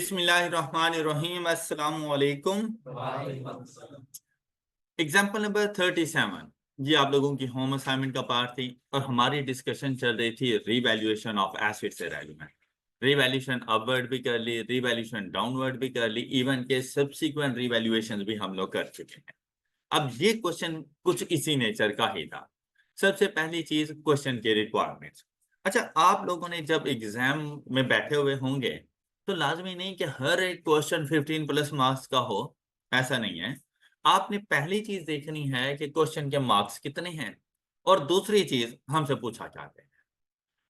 बिस्मिल्लाहिर्रहमानिर्रहीम, अस्सलाम वालेकुम। एग्जाम्पल नंबर 37, ये आप लोगों की होम असाइनमेंट का पार्ट थी और हमारी डिस्कशन चल रही थी revaluation of acids and element. Revaluation upward भी कर ली, रीवैल्यूएशन डाउनवर्ड भी कर ली, इवन के सब्सिक्वेंट रीवैल्यूएशन भी हम लोग कर चुके हैं। अब ये क्वेश्चन कुछ इसी नेचर का ही था। सबसे पहली चीज, क्वेश्चन के रिक्वायरमेंट्स। अच्छा, आप लोगों ने जब एग्जाम में बैठे हुए होंगे तो लाजमी नहीं कि हर एक क्वेश्चन 15+ मार्क्स का हो, ऐसा नहीं है। आपने पहली चीज देखनी है कि क्वेश्चन के मार्क्स कितने हैं, और दूसरी चीज हमसे पूछा क्या है।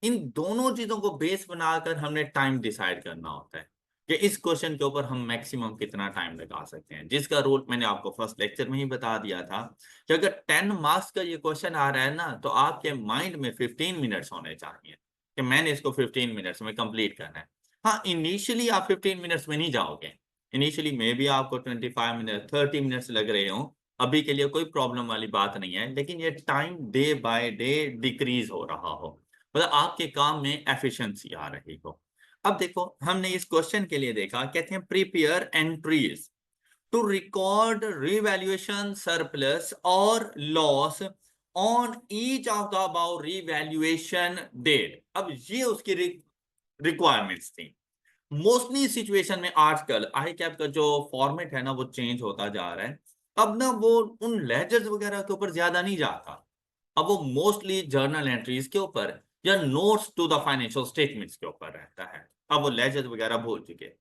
इन दोनों चीजों को बेस बनाकर हमने टाइम डिसाइड करना होता है कि इस क्वेश्चन के ऊपर हम मैक्सिमम कितना टाइम लगा सकते हैं, जिसका रूल मैंने आपको फर्स्ट लेक्चर में ही बता दिया था कि अगर 10 मार्क्स का ये क्वेश्चन आ रहा है ना, तो आपके माइंड में 15 मिनट्स होने चाहिए कि मैंने इसको 15 मिनट्स में कंप्लीट करना है। हाँ, इनिशियली आप 15 मिनट्स में नहीं जाओगे, इनिशियली मे बी आपको 25 मिनट 30 मिनट्स लग रहे हो। अभी के लिए कोई प्रॉब्लम वाली बात नहीं है, लेकिन ये time day by day decrease हो रहा हो, मतलब आपके काम में एफिशिएंसी आ रही हो। अब देखो, हमने इस क्वेश्चन के लिए देखा, कहते हैं prepare entries to record revaluation surplus और loss on each of the above revaluation date. अब ये उसकी रिक्वायरमेंट्स थी। मोस्टली सिचुएशन में आजकल आई कैप का जो फॉर्मेट है ना, वो चेंज होता जा रहा है। अब ना वो उन लेजर्स वगैरह के ऊपर ज्यादा नहीं जाता, अब वो मोस्टली जर्नल एंट्रीज के ऊपर या notes to the financial statements के ऊपर रहता है। अब वो लेजर वगैरह भूल चुके।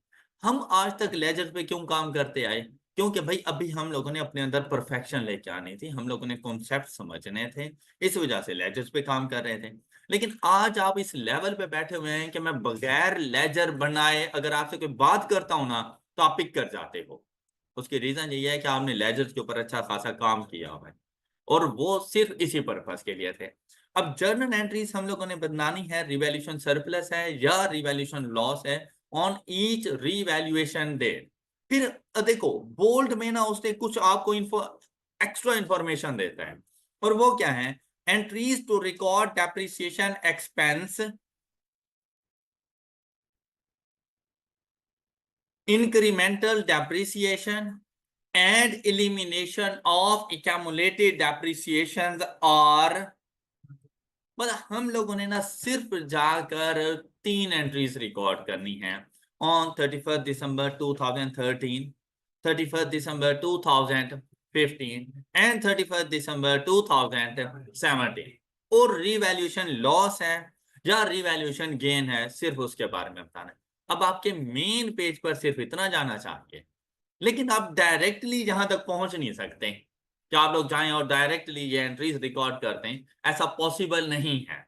हम आज तक लेजर पे क्यों काम करते आए? क्योंकि भाई अभी हम लोगों ने अपने अंदर परफेक्शन लेके आनी थी, हम लोगों ने कॉन्सेप्ट समझने थे, इस वजह से लेजर्स पे काम कर रहे थे। लेकिन आज आप इस लेवल पे बैठे हुए हैं कि मैं बगैर लेजर बनाए अगर आपसे कोई बात करता हूं ना, तो आप पिक कर जाते हो। उसकी रीजन यही है कि आपने लेजर्स के ऊपर अच्छा खासा काम किया हुआ है, और वो सिर्फ इसी पर्पस के लिए थे। अब जर्नल एंट्रीज हम लोगों ने बनानी है, रिवैल्यूएशन सरप्लस है या रिवैल्यूएशन लॉस है ऑन ईच रिवैल्यूएशन डेट। फिर देखो, बोल्ड में ना उसने कुछ आपको एक्स्ट्रा इंफॉर्मेशन देता है, और वो क्या है? Entries to record depreciation expense, incremental depreciation and elimination of accumulated depreciations are, मतलब हम लोगों ने ना सिर्फ जाकर 3 एंट्रीज रिकॉर्ड करनी है ऑन 31 दिसंबर 2013, 31 दिसंबर 2015 एंड 31 दिसंबर 2017। और रिवैल्यूएशन लॉस है या रिवैल्यूएशन गेन है, सिर्फ उसके बारे में बताना है। अब आपके मेन पेज पर सिर्फ इतना जाना चाहिए, लेकिन आप डायरेक्टली यहां तक पहुंच नहीं सकते कि आप लोग जाएं और डायरेक्टली ये एंट्रीज रिकॉर्ड कर दें, ऐसा पॉसिबल नहीं है।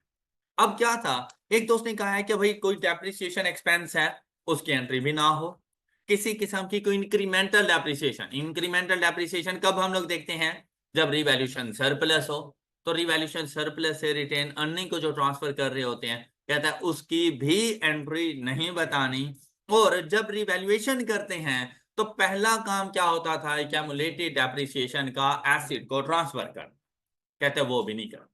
अब क्या था, एक दोस्त ने कहा है कि भाई कोई डेप्रिसिएशन एक्सपेंस है, उसकी एंट्री भी ना हो, किसी किस्म की कोई इंक्रीमेंटल डेप्रिसिएशन। इंक्रीमेंटल डेप्रिसिएशन कब हम लोग देखते हैं? जब रिवैल्यूएशन सरप्लस हो। तो रिवैल्यूएशन सरप्लस से रिटेन अर्निंग को जो ट्रांसफर कर रहे होते हैं, कहता है उसकी भी एंट्री नहीं बतानी। और जब रिवैल्यूएशन करते हैं तो पहला काम क्या होता था? एक्यूमुलेटेड डेप्रिसिएशन का एसिड को ट्रांसफर कर, कहते हैं वो भी नहीं कर।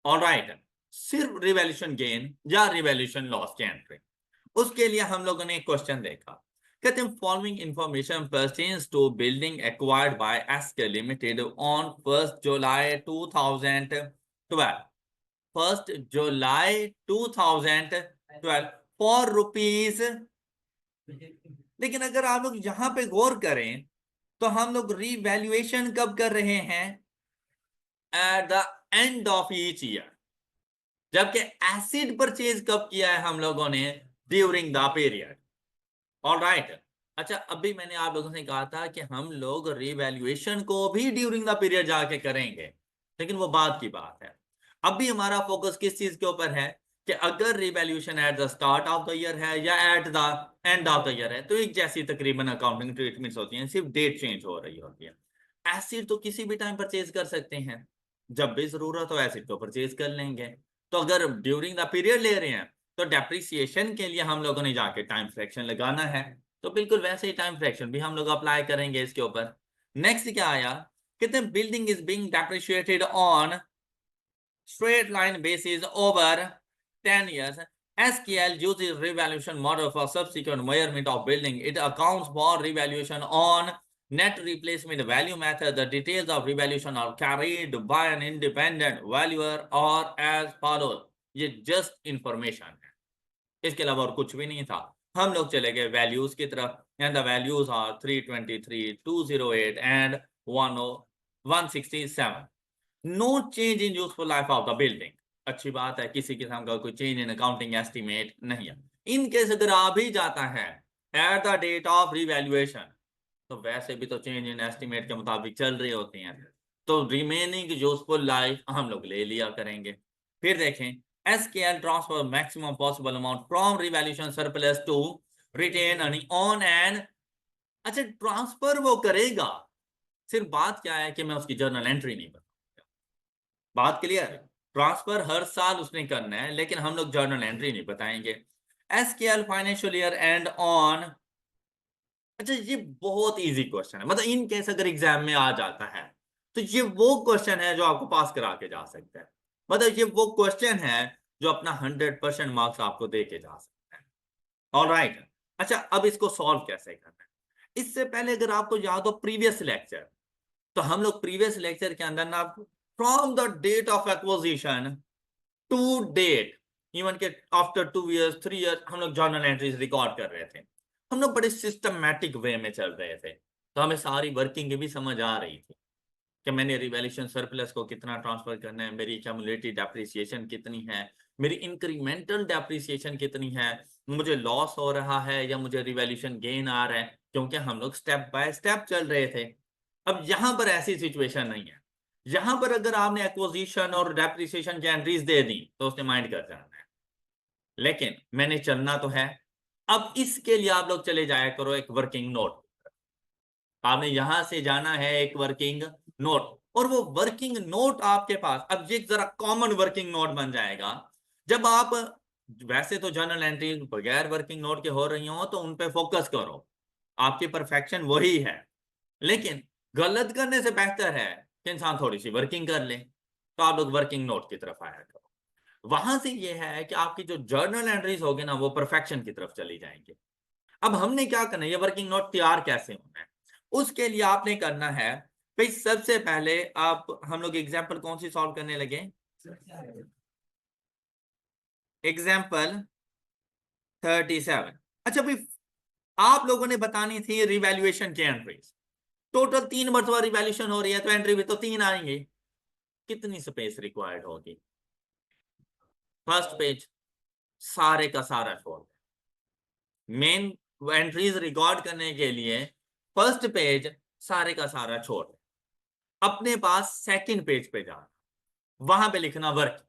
ऑलराइट, सिर्फ रिवैल्यूएशन गेन या रिवैल्यूएशन लॉस की एंट्री। उसके लिए हम लोगों ने एक क्वेश्चन देखा, कहते हैं following information pertains to building acquired by S K limited on 1 जुलाई 2012, 1 जुलाई 2012 फॉर रुपीज। लेकिन अगर आप लोग यहां पे गौर करें तो हम लोग रिवैल्यूएशन कब कर रहे हैं? At the end of each year. जबकि एसिड परचेज कब किया है हम लोगों ने? During the period. ऑलराइट। अच्छा, अभी मैंने आप लोगों से कहा था कि हम लोग रिवैल्यूएशन को भी ड्यूरिंग द पीरियड जाके करेंगे, लेकिन वो बात की बात है। अभी हमारा फोकस किस चीज के ऊपर है कि अगर revaluation at the start of the year है या at the end of the year है, तो एक जैसी तकरीबन अकाउंटिंग ट्रीटमेंट्स होती हैं, सिर्फ डेट चेंज हो रही होती है। एसिड तो किसी भी टाइम परचेज कर सकते हैं, जब भी जरूरत हो एसिड को परचेज कर लेंगे। तो अगर ड्यूरिंग द पीरियड ले रहे हैं तो डेप्रिसिएशन के लिए हम लोगों ने जाके टाइम फ्रैक्शन लगाना है, तो बिल्कुल वैसे ही टाइम फ्रैक्शन भी हम लोग अप्लाई करेंगे इसके ऊपर। नेक्स्ट क्या आया, कहते हैं building is being depreciated on straight line basis over 10 years SKL uses revaluation model for subsequent measurement of building. It accounts for revaluation on net replacement value method. The details of revaluation are carried by an independent valuer or as follows. ये just information है, इसके अलावा और कुछ भी नहीं था। हम लोग चले गए वैल्यूज की तरफ, and the values are 323, 208 and 167. No change in useful life of the building. अच्छी बात है, किसी किस्म का कोई चेंज इन अकाउंटिंग एस्टिमेट नहीं है। इन केस अगर आ भी जाता है at the date of revaluation, तो वैसे भी तो चेंज इन एस्टिमेट के मुताबिक चल रही होती हैं, तो रिमेनिंग यूजफुल लाइफ हम लोग ले लिया करेंगे। फिर देखें, SKL transfer maximum possible amount from revaluation surplus to retain earning on end. अच्छा, ट्रांसफर वो करेगा, सिर्फ बात क्या है कि मैं उसकी जर्नल एंट्री नहीं बताऊंगा। बात क्लियर है? ट्रांसफर हर साल उसने करना है, लेकिन हम लोग जर्नल एंट्री नहीं बताएंगे। SKL financial year and on. अच्छा, ये बहुत इजी क्वेश्चन है, मतलब इन केस अगर एग्जाम में आ जाता है तो ये वो क्वेश्चन है जो आपको पास करा के जा सकता है। मतलब ये वो क्वेश्चन है जो अपना 100% मार्क्स आपको दे के जा सकता है। ऑलराइट। अच्छा, अब इसको सॉल्व कैसे करना है, इससे पहले अगर आपको याद हो प्रीवियस लेक्चर, तो हम लोग प्रीवियस लेक्चर के अंदर ना from the date of acquisition to date, even के आफ्टर 2 years 3 years हम लोग जर्नल एंट्रीज रिकॉर्ड कर रहे थे। हम लोग बड़े सिस्टमैटिक वे में चल रहे थे, तो हमें सारी वर्किंग भी समझ आ रही थी कि मैंने रिवैल्यूएशन सरप्लस को कितना ट्रांसफर करना है, मेरी क्यूमुलेटिव डेप्रिसिएशन कितनी है, मेरी इंक्रीमेंटल डेप्रिसिएशन कितनी है, मुझे लॉस हो रहा है या मुझे रिवैल्यूएशन गेन आ रहा है, क्योंकि हम लोग स्टेप बाय स्टेप चल रहे थे। अब यहां पर ऐसी सिचुएशन नहीं है, यहां पर अगर आपने एक्विजिशन और डेप्रिसिएशन की एंट्रीज दे दी तो उसने माइंड कर जाना है, लेकिन मैंने चलना तो है। अब इसके लिए आप लोग चले जाया करो एक वर्किंग नोट, आपने यहां से जाना है एक वर्किंग नोट, और वो वर्किंग नोट आपके पास अब ये जरा कॉमन वर्किंग नोट बन जाएगा। जब आप वैसे तो जर्नल एंट्री बगैर वर्किंग नोट के हो रही हो तो उन पे फोकस करो, आपकी परफेक्शन वही है, लेकिन गलत करने से बेहतर है कि इंसान थोड़ी सी वर्किंग कर ले। तो आप लोग वर्किंग नोट की तरफ आया करो, वहां से ये है कि आपकी जो जर्नल एंट्रीज होगी ना वो परफेक्शन की तरफ चली जाएंगी। अब हमने क्या करना है, ये वर्किंग नोट तैयार कैसे होना है, उसके लिए आपने करना है भाई, सबसे पहले आप हम लोग एग्जाम्पल कौन सी सॉल्व करने लगे, एग्जाम्पल 37। अच्छा भाई, आप लोगों ने बतानी थी रिवैल्यूएशन की एंट्रीज, टोटल 3 मरतबा रिवैल्यूएशन हो रही है तो एंट्री भी तो 3 आएंगे। कितनी स्पेस रिक्वायर्ड होगी, फर्स्ट पेज सारे का सारा छोड़, मेन एंट्रीज रिकॉर्ड करने के लिए फर्स्ट पेज सारे का सारा छोड़, अपने पास सेकंड पेज पे जाना, वहां पे लिखना वर्क,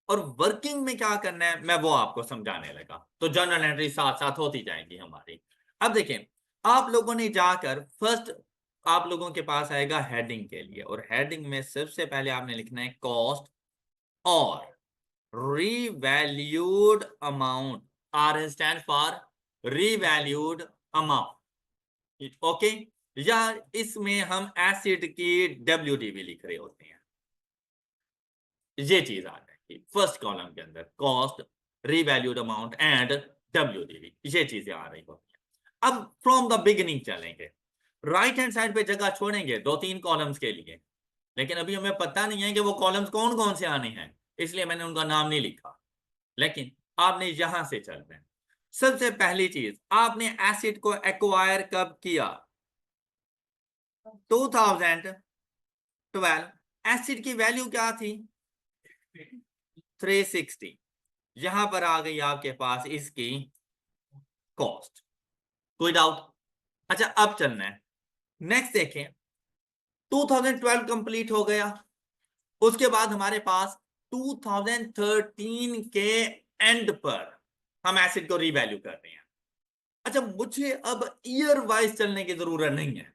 और वर्किंग में क्या करना है मैं वो आपको समझाने लगा, तो जर्नल एंट्री साथ साथ होती जाएंगी हमारी। अब देखें, आप लोगों ने जाकर फर्स्ट आप लोगों के पास आएगा हेडिंग के लिए, और हेडिंग में सबसे पहले आपने लिखना है कॉस्ट और revalued amount, R stand for revalued amount, okay. या इसमें हम एसिड की WDV लिख रहे होते हैं, ये चीज आ जाएगी फर्स्ट कॉलम के अंदर, cost, revalued amount and WDV, ये चीजें आ रही होती हैं। अब फ्रॉम द बिगिनिंग चलेंगे, राइट हैंड साइड पे जगह छोड़ेंगे 2-3 कॉलम्स के लिए, लेकिन अभी हमें पता नहीं है कि वो कॉलम्स कौन कौन से आने हैं, इसलिए मैंने उनका नाम नहीं लिखा, लेकिन आपने यहां से चलना है। सबसे पहली चीज, आपने एसिड को एक्वायर कब किया, 2012। एसिड की वैल्यू क्या थी, 360। यहां पर आ गई आपके पास इसकी कॉस्ट, कोई डाउट? अच्छा, अब चलना है नेक्स्ट, देखें 2012 कंप्लीट हो गया, उसके बाद हमारे पास 2013 के एंड पर हम एसिड को रीवैल्यू कर रहे हैं। अच्छा, मुझे अब ईयर वाइज चलने की जरूरत नहीं है,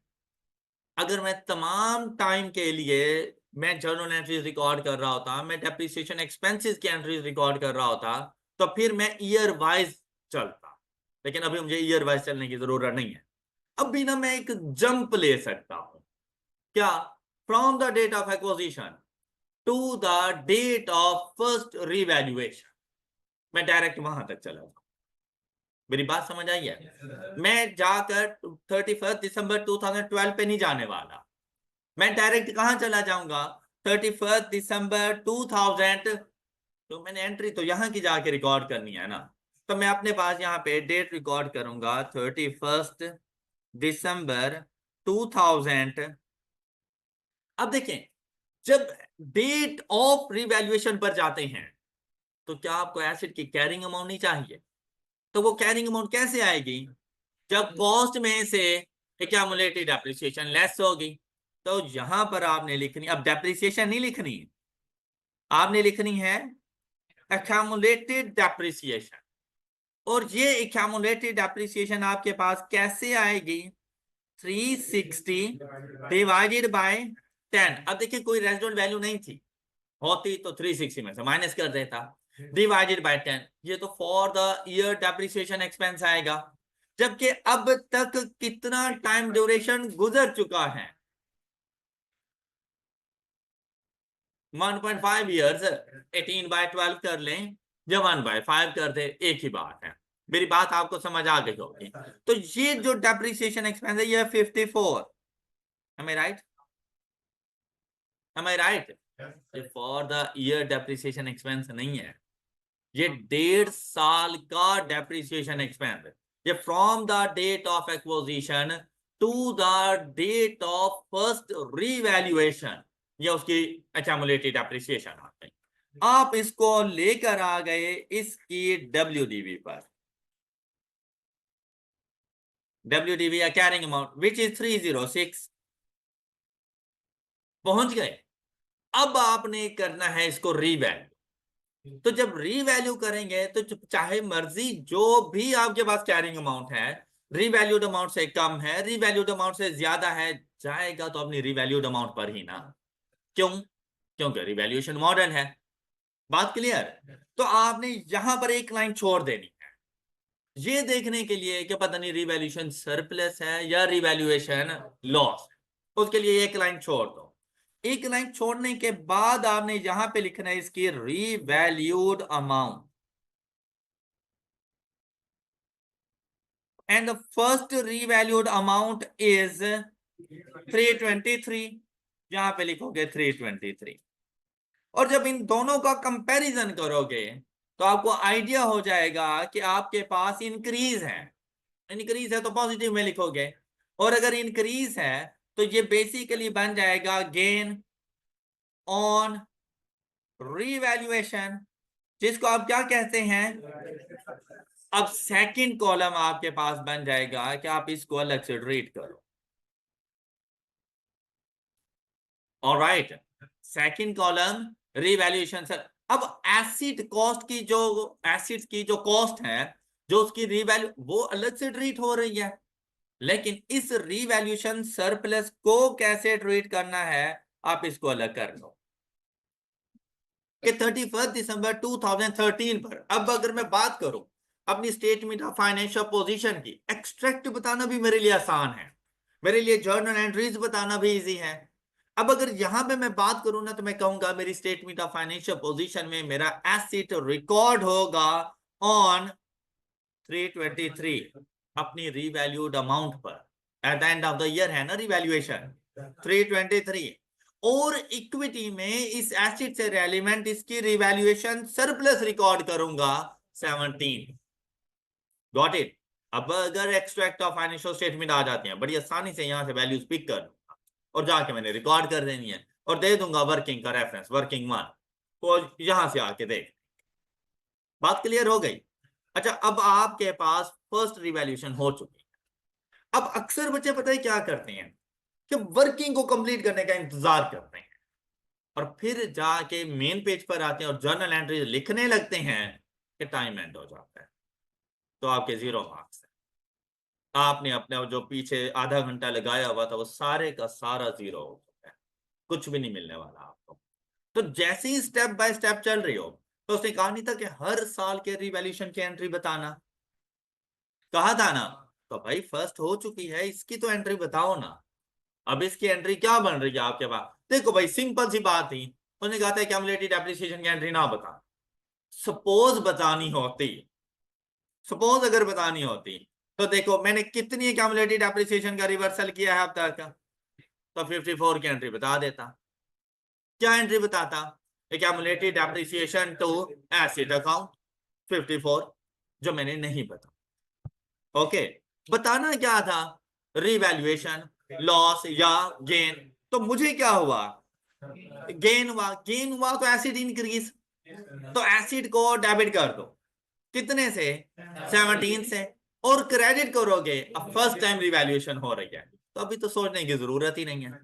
अगर मैं तमाम टाइम के लिए मैं जर्नल एंट्रीज रिकॉर्ड कर रहा होता, मैं डेप्रिसिएशन एक्सपेंसेस की एंट्रीज रिकॉर्ड कर रहा होता, तो फिर मैं ईयर वाइज चलता, लेकिन अभी मुझे ईयर वाइज चलने की जरूरत नहीं है। अब भी ना मैं एक जंप ले सकता हूं, क्या, from the date of acquisition to the date of first revaluation, मैं डायरेक्ट वहां तक चला जाऊं। मेरी बात समझ आई है? मैं जाकर 31 दिसंबर 2012 पे नहीं जाने वाला, मैं डायरेक्ट कहां चला जाऊंगा? 31 दिसंबर 2000। तो मैंने एंट्री तो यहाँ की जाके रिकॉर्ड करनी है ना, तो मैं अपने पास यहाँ पे डेट रिकॉर्ड करूंगा 31 दिसंबर 2000। अब देखें, जब डेट ऑफ रिवैल्यूएशन पर जाते हैं तो क्या आपको एसिड की कैरिंग अमाउंट नहीं चाहिए? तो वो कैरिंग अमाउंट कैसे आएगी? जब कॉस्ट में से एक्यूमुलेटेड डेप्रिसिएशन लेस होगी। तो यहां पर आपने लिखनी, अब डेप्रिसिएशन नहीं लिखनी, आपने लिखनी है एक्यूमुलेटेड डेप्रिसिएशन। और ये एक्यूमुलेटेड डेप्रिसिएशन आपके पास कैसे आएगी? 360 डिवाइडेड बाय 10। अब देखिए कोई रेजिडुअल वैल्यू नहीं थी, होती तो 360 में से माइनस कर देता, डिवाइडेड बाय 10। ये तो for the year depreciation expense आएगा। जबकि अब तक कितना टाइम ड्यूरेशन गुजर चुका है? 1.5 ईयर्स। 18/12 कर लें या 1/5 कर दे, एक ही बात है। मेरी बात आपको समझ आ गई होगी। तो ये जो डेप्रिसिएशन एक्सपेंस है ये 54। Am I right? Am I right? ये for the year depreciation expense नहीं है, ये 1.5 साल का डेप्रिसिएशन एक्सपेंस है। ये from the date of acquisition to the date of first revaluation, ये उसकी एक्यूमुलेटेड डेप्रिसिएशन आ गई। आप इसको लेकर आ गए इसकी WDV पर, WDV या कैरिंग अमाउंट विच इज 306, पहुंच गए। अब आपने करना है इसको रीवैल्यू। तो जब रीवैल्यू करेंगे तो चाहे मर्जी जो भी आपके पास कैरिंग अमाउंट है, रीवैल्यूड अमाउंट से कम है, रीवैल्यूड अमाउंट से ज्यादा है, जाएगा तो अपनी रीवैल्यूड अमाउंट पर ही ना। क्यों? क्योंकि रिवैल्यूएशन मॉडर्न है। बात क्लियर? तो आपने यहां पर एक लाइन छोड़ देनी है, ये देखने के लिए कि पता नहीं रिवैल्यूएशन सरप्लस है या रिवैल्यूएशन लॉस। उसके लिए एक लाइन छोड़ दो। एक लाइन छोड़ने के बाद आपने यहां पे लिखना है इसकी revalued amount. And the first revalued amount is 323। यहां पे लिखोगे 323। और जब इन दोनों का कंपैरिजन करोगे तो आपको आइडिया हो जाएगा कि आपके पास इंक्रीज है। इंक्रीज है तो पॉजिटिव में लिखोगे, और अगर इंक्रीज है तो ये बेसिकली बन जाएगा गेन ऑन रीवैल्यूएशन, जिसको आप क्या कहते हैं? अब सेकंड कॉलम आपके पास बन जाएगा कि आप इसको अलग से रीड करो। Alright, second column revaluation sir. अब एसिड कॉस्ट की जो, एसिड की जो कॉस्ट है, जो उसकी रीवैल्यू वो अलग से ट्रीट हो रही है, लेकिन इस रीवैल्यूएशन सरप्लस को कैसे ट्रीट करना है आप इसको अलग कर लो कि 31 दिसंबर 2013 पर। अब अगर मैं बात करूं अपनी स्टेटमेंट ऑफ फाइनेंशियल पोजीशन की, एक्सट्रैक्ट बताना भी मेरे लिए आसान है, मेरे लिए जर्नल एंट्रीज बताना भी इजी है। अब अगर यहां पे मैं बात करूं ना तो मैं कहूंगा मेरी स्टेटमेंट ऑफ फाइनेंशियल पोजीशन में मेरा एसेट रिकॉर्ड होगा ऑन 323 अपनी रीवैल्यूड अमाउंट पर। At the end of the year है ना रिवैल्यूएशन 323। और इक्विटी में इस एसेट से रेलिवेंट इसकी रिवैल्यूएशन सरप्लस रिकॉर्ड करूंगा 17। Got it? अब अगर एक्सट्रैक्ट ऑफ फाइनेंशियल स्टेटमेंट आ जाते हैं, बड़ी आसानी से यहां से वैल्यूज पिक कर लूंगा और जाके मैंने रिकॉर्ड कर देनी है और दे दूंगा वर्किंग का रेफरेंस, वर्किंग 1 को यहां से आके देख। बात क्लियर हो गई? अच्छा, अब आपके पास फर्स्ट रिवैल्यूएशन हो चुकी है। अब अक्सर बच्चे पता है क्या करते हैं कि वर्किंग को कंप्लीट करने का इंतजार करते हैं और फिर जाके मेन पेज पर आते हैं और जर्नल एंट्रीज लिखने लगते हैं कि टाइम एंड हो जाता है, तो आपके 0 मार्क्स है। आपने अपने जो पीछे आधा घंटा लगाया हुआ था वो सारे का सारा 0 हो चुका है, कुछ भी नहीं मिलने वाला आपको। तो जैसे ही स्टेप बाय स्टेप चल रही हो, तो उसने कहा नहीं था कि हर साल के रिवैल्यूएशन की एंट्री बताना, कहा था ना? तो भाई फर्स्ट हो चुकी है, इसकी तो एंट्री बताओ ना। अब इसकी एंट्री क्या बन रही है आपके पास? देखो भाई सिंपल सी बात थी, उन्होंने कहा था एक्यूमुलेटेड डेप्रिसिएशन की एंट्री ना बता, सपोज बतानी होती, सपोज अगर बतानी होती तो देखो मैंने कितनी एक्यूमुलेटेड डेप्रिसिएशन का रिवर्सल किया है अब तक, तो 54 की एंट्री बता देता। क्या एंट्री बताता? Accumulated depreciation to asset account 54, जो मैंने नहीं बता। ओके, बताना क्या था? रिवैल्यूएशन, लॉस या गेन। तो मुझे क्या हुआ? गेन हुआ। गेन हुआ तो एसिड इंक्रीज, तो एसिड को डेबिट कर दो। कितने से? 17 से। और क्रेडिट करोगे, अब फर्स्ट टाइम रिवैल्यूएशन हो रही है तो अभी तो सोचने की जरूरत ही नहीं है।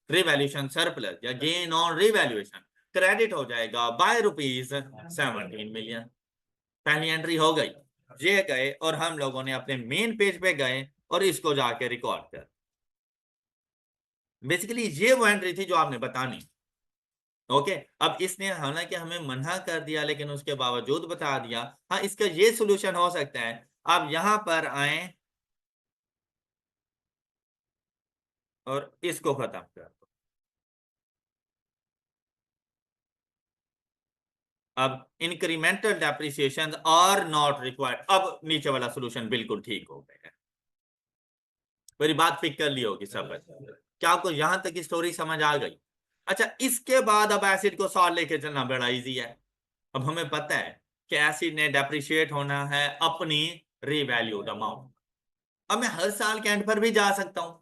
रिवैल्यूएशन सरप्लस या गेन ऑन रिवैल्यूएशन क्रेडिट हो जाएगा बाय ₹17 मिलियन। पहली एंट्री हो गई, ये गए और हम लोगों ने अपने मेन पेज पे गए और इसको जाके रिकॉर्ड कर। बेसिकली ये वो एंट्री थी जो आपने बतानी। ओके, अब इसने हालांकि हमें मना कर दिया लेकिन उसके बावजूद बता दिया। हाँ, इसका ये सोल्यूशन हो सकता है, आप यहां पर आए और इसको खत्म कर दो। अब incremental depreciation are not required, अब नीचे वाला सोल्यूशन बिल्कुल ठीक हो गया। मेरी बात पिक कर ली होगी सब। क्या आपको यहां तक की स्टोरी समझ आ गई? अच्छा, इसके बाद अब एसिड को साल लेके चलना बड़ा इजी है। अब हमें पता है कि एसिड ने डेप्रिशिएट होना है अपनी रीवैल्यूड अमाउंट। अब मैं हर साल के एंड पर भी जा सकता हूं,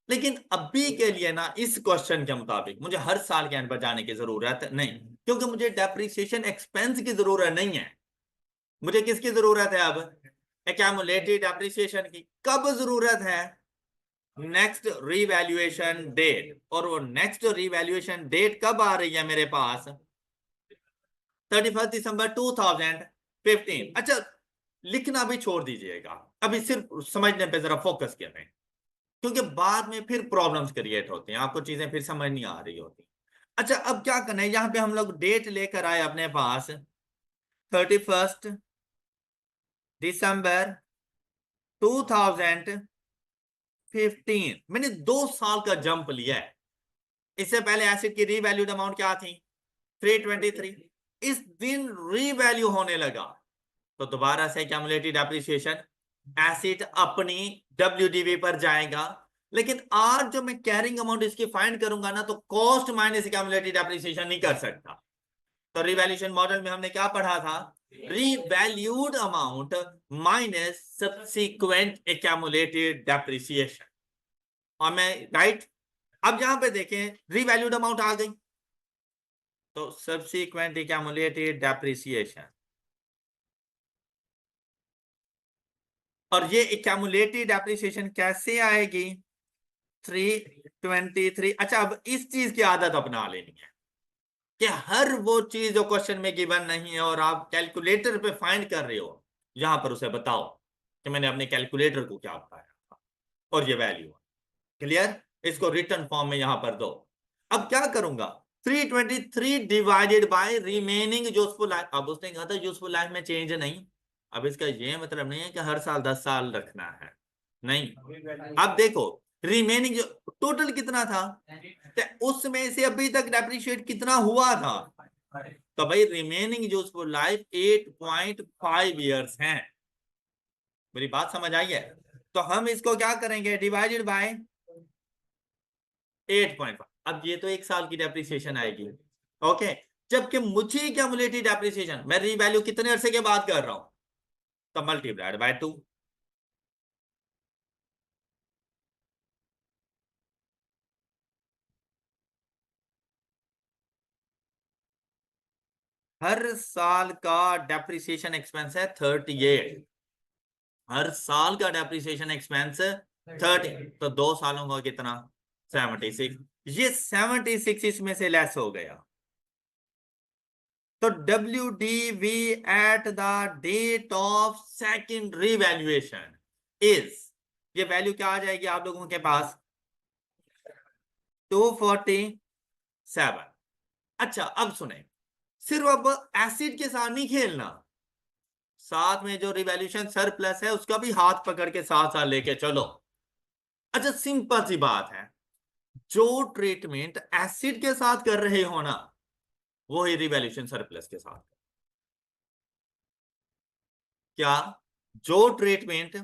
लेकिन अभी के लिए ना इस क्वेश्चन के मुताबिक मुझे हर साल के एंड पर जाने की जरूरत नहीं, क्योंकि मुझे डेप्रिसिएशन एक्सपेंस की जरूरत नहीं है। मुझे किसकी जरूरत है अब? एक्यूमुलेटेड डेप्रिसिएशन की। कब जरूरत है? Next revaluation date. और वो नेक्स्ट रीवैल्यूएशन डेट कब आ रही है मेरे पास? 31 दिसंबर 2015। अच्छा, लिखना भी छोड़ दीजिएगा, अभी सिर्फ समझने पे जरा फोकस करें, क्योंकि बाद में फिर प्रॉब्लम्स क्रिएट होती हैं, आपको चीजें फिर समझ नहीं आ रही होती। अच्छा, अब क्या करना है, यहां पे हम लोग डेट लेकर आए अपने पास 31 दिसंबर 2015। मैंने 2 साल का जंप लिया है। इससे पहले एसिड की रीवैल्यूड अमाउंट क्या थी? 323। इस दिन रीवैल्यू होने लगा तो दोबारा से एक्यूमुलेटेड डेप्रिसिएशन, एसिड अपनी WDV पर जाएगा। लेकिन आज जो मैं कैरिंग अमाउंट इसकी फाइंड करूंगा ना, तो कॉस्ट माइनस एक्यूमुलेटेड डेप्रिसिएशन नहीं कर सकता। तो रिवैल्यूएशन मॉडल में हमने क्या पढ़ा था? Revalued amount minus subsequent accumulated depreciation. और मैं राइट, अब यहां पे देखें रीवैल्यूड अमाउंट आ गई, तो सब्सिक्वेंट एक्यूमुलेटेड डेप्रिसिएशन, और ये एक्यूमुलेटेड डेप्रिसिएशन कैसे आएगी? 323। अच्छा, अब इस चीज की आदत अपना लेनी है कि हर वो चीज जो क्वेश्चन में गिवन नहीं है और आप कैलकुलेटर पे फाइंड कर रहे हो, यहां पर उसे बताओ कि मैंने अपने कैलकुलेटर को क्या बताया था और ये वैल्यू। क्लियर? इसको रिटर्न फॉर्म में यहां पर दो। अब क्या करूंगा? 323 divided by remaining useful life. अब उसने कहा था यूजफुल लाइफ में चेंज नहीं। अब इसका ये मतलब नहीं है कि हर साल 10 साल रखना है, नहीं। अब देखो रिमेनिंग जो टोटल कितना था, तो उसमें से अभी तक डेप्रिशिएट कितना हुआ था, तो भाई रिमेनिंग यूजफुल लाइफ 8.5 ईयर्स है। मेरी बात समझ आई है? तो हम इसको क्या करेंगे? Divided by 8.5। अब ये तो 1 साल की डेप्रिसिएशन आएगी। ओके, जबकि मुझे एक्यूमुलेटेड डेप्रिसिएशन मैं रीवैल्यू कितने अरसे के बाद कर रहा हूं, तो मल्टीप्लाइड बाय 2। हर साल का डेप्रिसिएशन एक्सपेंस है 38। हर साल का डेप्रिसिएशन एक्सपेंस 30, तो 2 सालों का कितना? 76। ये 76 इसमें से लेस हो गया, तो WDV at the date of second revaluation is, ये वैल्यू क्या आ जाएगी आप लोगों के पास? 247। अच्छा, अब सुने, सिर्फ अब एसिड के साथ नहीं खेलना, साथ में जो रिवैल्यूएशन सरप्लस है उसका भी हाथ पकड़ के साथ साथ लेके चलो। अच्छा, सिंपल सी बात है, जो ट्रीटमेंट एसिड के साथ कर रहे हो ना, वो ही रिवैल्यूएशन सरप्लस के साथ। क्या जो ट्रीटमेंट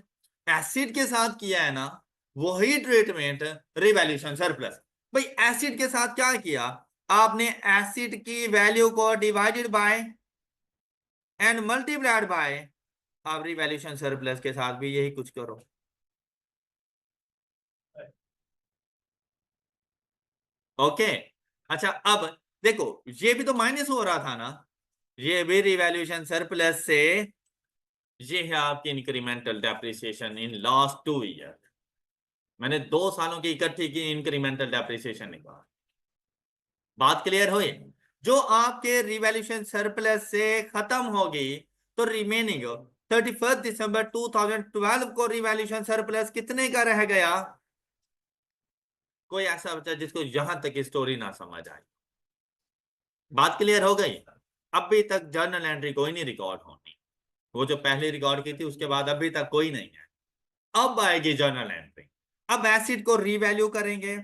एसिड के साथ किया है ना, वही ट्रीटमेंट रिवैल्यूएशन सरप्लस। भाई एसिड के साथ क्या किया आपने, एसिड की वैल्यू को divided by and multiplied by, आप रिवैल्यूएशन सरप्लस के साथ भी यही कुछ करो। ओके अच्छा, अब देखो ये भी तो माइनस हो रहा था ना, ये भी रिवैल्यूएशन सरप्लस से, ये है आपकी incremental depreciation in last 2 year. मैंने 2 सालों की इकट्ठी की इंक्रीमेंटल डेप्रिसिएशन निकाला। बात क्लियर हुई? जो आपके रिवैल्यूएशन सरप्लस से खत्म होगी तो रिमेनिंग 31 दिसंबर 2012 को रिवैल्यूएशन सरप्लस कितने का रह गया? कोई ऐसा बच्चा जिसको यहां तक स्टोरी ना समझ आए? बात क्लियर हो गई? अभी तक जर्नल एंट्री कोई नहीं रिकॉर्ड होनी, वो जो पहले रिकॉर्ड की थी उसके बाद अभी तक कोई नहीं है। अब आएगी जर्नल एंट्री। अब एसिड को रीवैल्यू करेंगे,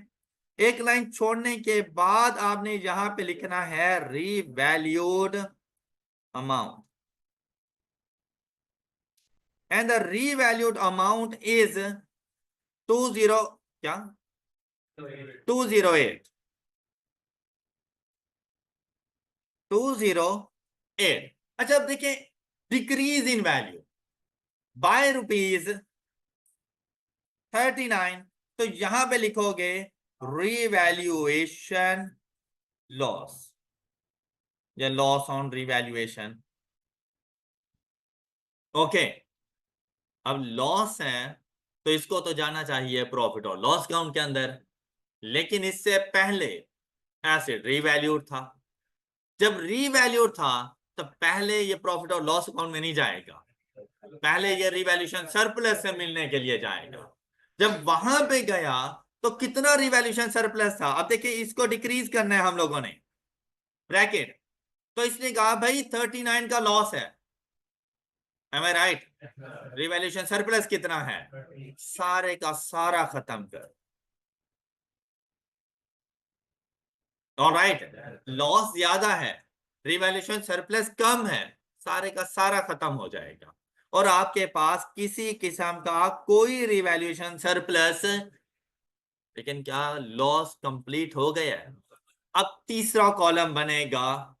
एक लाइन छोड़ने के बाद आपने यहां पे लिखना है revalued amount, and the revalued amount is 20 क्या 208 208। अच्छा अब देखिए, डिक्रीज इन वैल्यू बाय ₹39, तो यहां पे लिखोगे रीवैल्यूएशन लॉस या लॉस ऑन रीवैल्यूएशन। ओके, अब लॉस है तो इसको तो जाना चाहिए प्रॉफिट और लॉस काउंट के अंदर, लेकिन इससे पहले एसिड रीवैल्यूड था। जब रीवैल्यूड था तो पहले ये प्रॉफिट और लॉस अकाउंट में नहीं जाएगा, पहले ये रिवैल्यूएशन सरप्लस से मिलने के लिए जाएगा। जब वहां पे गया तो कितना रिवैल्यूएशन सरप्लस था? अब देखिए इसको डिक्रीज करना है हम लोगों ने, ब्रैकेट, तो इसने कहा भाई 39 का लॉस है, एम आई राइट? रिवैल्यूएशन सरप्लस कितना है? सारे का सारा खत्म कर, ऑलराइट। लॉस ज्यादा है, रिवैल्यूएशन सरप्लस कम है, सारे का सारा खत्म हो जाएगा और आपके पास किसी किस्म का कोई रिवैल्यूएशन सरप्लस, लेकिन क्या लॉस कंप्लीट हो गया है? अब तीसरा कॉलम बनेगा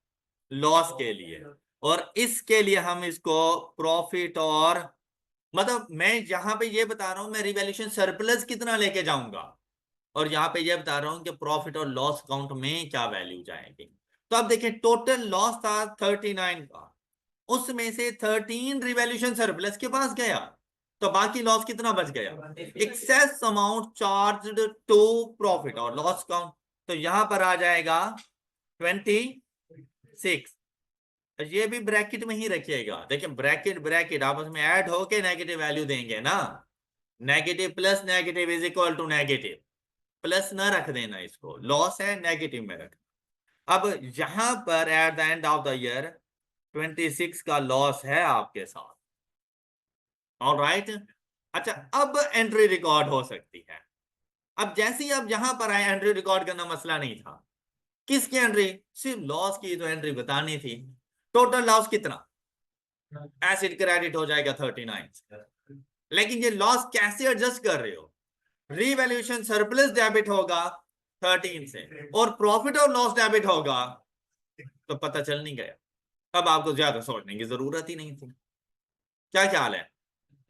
लॉस के लिए, और इसके लिए हम इसको प्रॉफिट और, मतलब मैं यहां पे ये बता रहा हूं मैं रिवैल्यूएशन सरप्लस कितना लेके जाऊंगा, और यहां पे ये बता रहा हूं कि प्रॉफिट और लॉस अकाउंट में क्या वैल्यू जाएगी। तो अब देखिए टोटल लॉस था 39 का, उसमें से 13 रिवैल्यूएशन सरप्लस के पास गया, तो बाकी लॉस कितना बच गया? Excess amount charged to profit और लॉस अकाउंट, तो यहां पर आ जाएगा 26। ये भी ब्रैकेट में ही रखिएगा, देखिए ब्रैकेट ब्रैकेट आपस में ऐड होके नेगेटिव वैल्यू देंगे ना, negative plus negative is equal to negative, plus ना रख देना, इसको लॉस है नेगेटिव में रख। अब यहां पर at the end of the year 26 का लॉस है आपके साथ, ऑलराइट। अच्छा अब एंट्री रिकॉर्ड हो सकती है। अब जैसे ही आप यहां पर आए, एंट्री रिकॉर्ड करना मसला नहीं था, किसकी एंट्री? सिर्फ लॉस की तो एंट्री बतानी थी। टोटल लॉस कितना? एसिड क्रेडिट हो जाएगा 39, लेकिन ये लॉस कैसे एडजस्ट कर रहे हो? रीवैल्यूएशन सरप्लस डेबिट होगा 13 से और प्रॉफिट और लॉस डेबिट होगा, तो पता चल नहीं गया। अब आपको ज्यादा सोचने की जरूरत ही नहीं थी। क्या ख्याल है?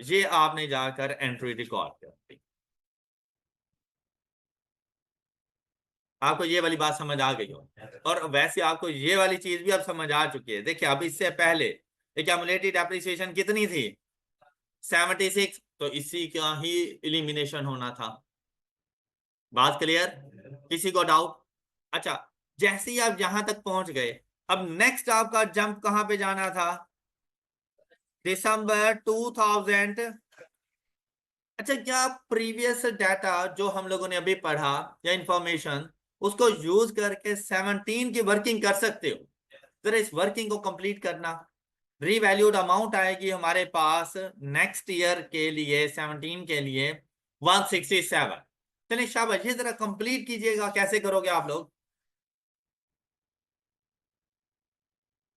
ये आपने जाकर एंट्री रिकॉर्ड कर दी, आपको ये वाली बात समझ आ गई हो, और वैसे आपको ये वाली चीज भी अब समझ आ चुकी है। देखिए अब इससे पहले एक्यूमुलेटेड एप्रिसिएशन कितनी थी? 76, तो इसी का ही इलिमिनेशन होना था। बात क्लियर? किसी को डाउट? अच्छा, जैसे ही आप यहां तक पहुंच गए, अब नेक्स्ट आपका जंप कहां पे जाना था? दिसंबर 2000। अच्छा, क्या प्रीवियस डाटा जो हम लोगों ने अभी पढ़ा या इंफॉर्मेशन, उसको यूज करके 17 की वर्किंग कर सकते हो? जरा इस वर्किंग को कंप्लीट करना। रीवैल्यूड अमाउंट आएगी हमारे पास नेक्स्ट ईयर के लिए 17 के लिए 167। चलिए शाबाश, ये जरा कंप्लीट कीजिएगा, कैसे करोगे आप लोग?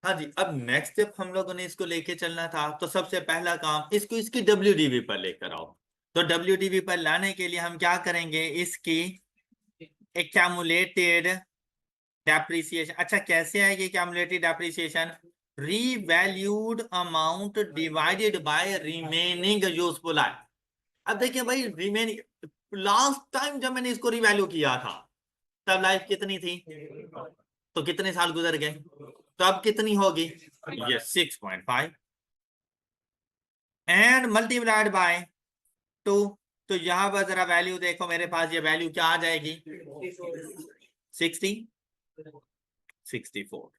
हाँ जी, अब नेक्स्ट स्टेप हम लोगों ने इसको लेके चलना था, तो सबसे पहला काम इसको इसकी WDV पर लेकर आओ। तो WDV पर लाने के लिए हम क्या करेंगे, इसकी एक्यूमुलेटेड डेप्रिसिएशन। अच्छा, कैसे आएगी accumulated depreciation? Revalued amount divided by remaining useful life. अब देखिए भाई, रिमेनिंग, लास्ट टाइम जब मैंने इसको रिवैल्यू किया था तब लाइफ कितनी थी, तो कितने साल गुजर गए, तो अब कितनी होगी, ये 6.5 एंड मल्टीप्लाइड बाय 2। तो यहां पर जरा वैल्यू देखो, मेरे पास ये वैल्यू क्या आ जाएगी, 64,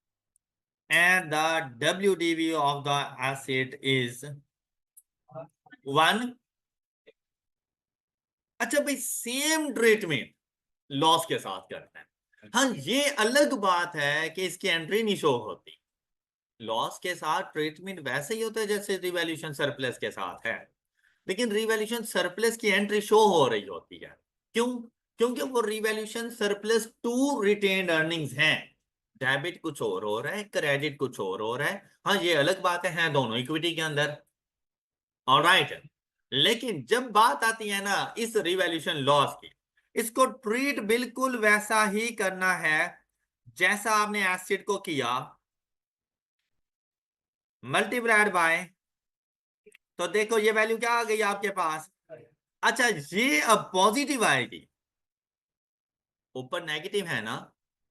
and the WDV of the asset is 1। अच्छा भाई, सेम ट्रीटमेंट लॉस के साथ करना है। हाँ, ये अलग बात है कि इसकी एंट्री नहीं शो होती। लॉस के साथ ट्रीटमेंट वैसे ही होता है जैसे रिवैल्यूएशन सरप्लस के साथ है, लेकिन रिवैल्यूएशन सरप्लस की एंट्री शो हो रही होती है। क्यों? क्योंकि वो revaluation surplus to retained earnings हैं। डेबिट कुछ और हो रहा है, क्रेडिट कुछ और हो रहा है। हाँ, ये अलग बात है दोनों इक्विटी के अंदर, ऑलराइट। लेकिन जब बात आती है ना इस रिवैल्यूएशन लॉस की, इसको ट्रीट बिल्कुल वैसा ही करना है जैसा आपने एसिड को किया, मल्टीप्लाइड बाय, तो देखो ये वैल्यू क्या आ गई आपके पास। अच्छा, ये अब पॉजिटिव आएगी, ऊपर नेगेटिव है ना,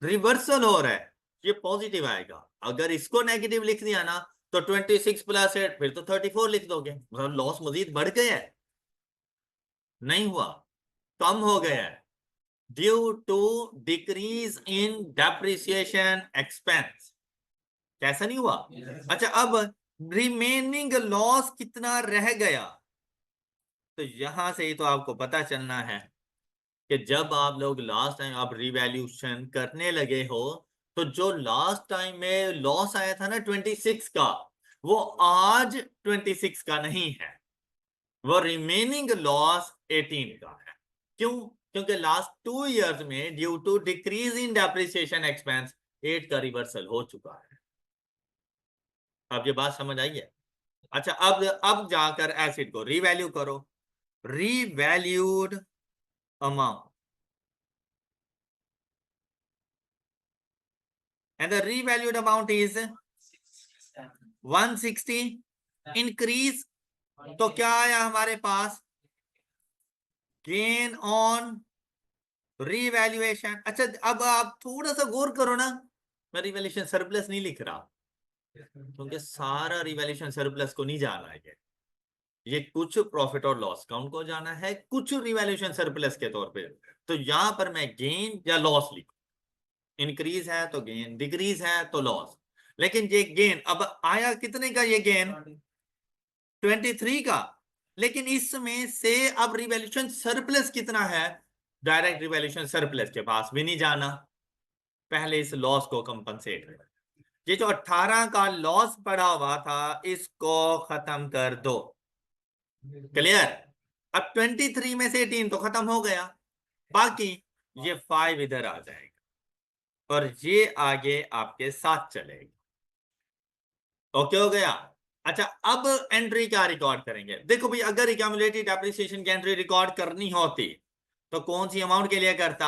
रिवर्सल हो रहा है, ये पॉजिटिव आएगा। अगर इसको नेगेटिव लिख दिया ना तो 26 प्लस 8 फिर तो 34 लिख दोगे, मतलब लॉस मजीद बढ़ गया है, नहीं हुआ, कम हो गया है, due to decrease in depreciation expense. कैसा नहीं हुआ? अच्छा, अब रिमेनिंग लॉस कितना रह गया, तो यहां से ही तो आपको पता चलना है कि जब आप लोग लास्ट टाइम आप रिवैल्यूएशन करने लगे हो, तो जो लास्ट टाइम में लॉस आया था ना 26 का, वो आज 26 का नहीं है, वो रिमेनिंग लॉस 18 का है। क्यों? क्योंकि लास्ट 2 इयर्स में due to decrease in depreciation expense 8 का रिवर्सल हो चुका है। अब ये बात समझ आई है? अच्छा, अब जाकर एसिड को रीवैल्यू करो, revalued amount, and the revalued amount is 160 increase. तो क्या आया हमारे पास, गेन ऑन रीवैल्यूएशन। अच्छा, अब आप थोड़ा सा गौर करो ना, मैं रिवैल्यूएशन सरप्लस नहीं लिख रहा क्योंकि सारा रिवैल्यूएशन सरप्लस को नहीं जाना है, ये कुछ प्रॉफिट और लॉस काउंट को जाना है, कुछ रिवैल्यूएशन सरप्लस के तौर पे। तो यहां पर मैं गेन या लॉस लिखूं, इंक्रीज है तो गेन, डिक्रीज है तो लॉस। लेकिन ये गेन अब आया कितने का, ये गेन 23 का, लेकिन इसमें से अब रिवैल्यूएशन सरप्लस कितना है, डायरेक्ट रिवैल्यूएशन सरप्लस के पास भी नहीं जाना, पहले इस लॉस को कंपनसेट कर। ये जो 18 का लॉस पड़ा हुआ था इसको खत्म कर दो, क्लियर। अब 23 में से 18 तो खत्म हो गया, बाकी ये 5 इधर आ जाएगा और ये आगे आपके साथ चलेगा। ओके हो गया? अच्छा, अब एंट्री क्या रिकॉर्ड करेंगे, देखो भाई, अगर एक्यूमुलेटेड डेप्रिसिएशन की एंट्री रिकॉर्ड करनी होती तो कौन सी अमाउंट के लिए करता,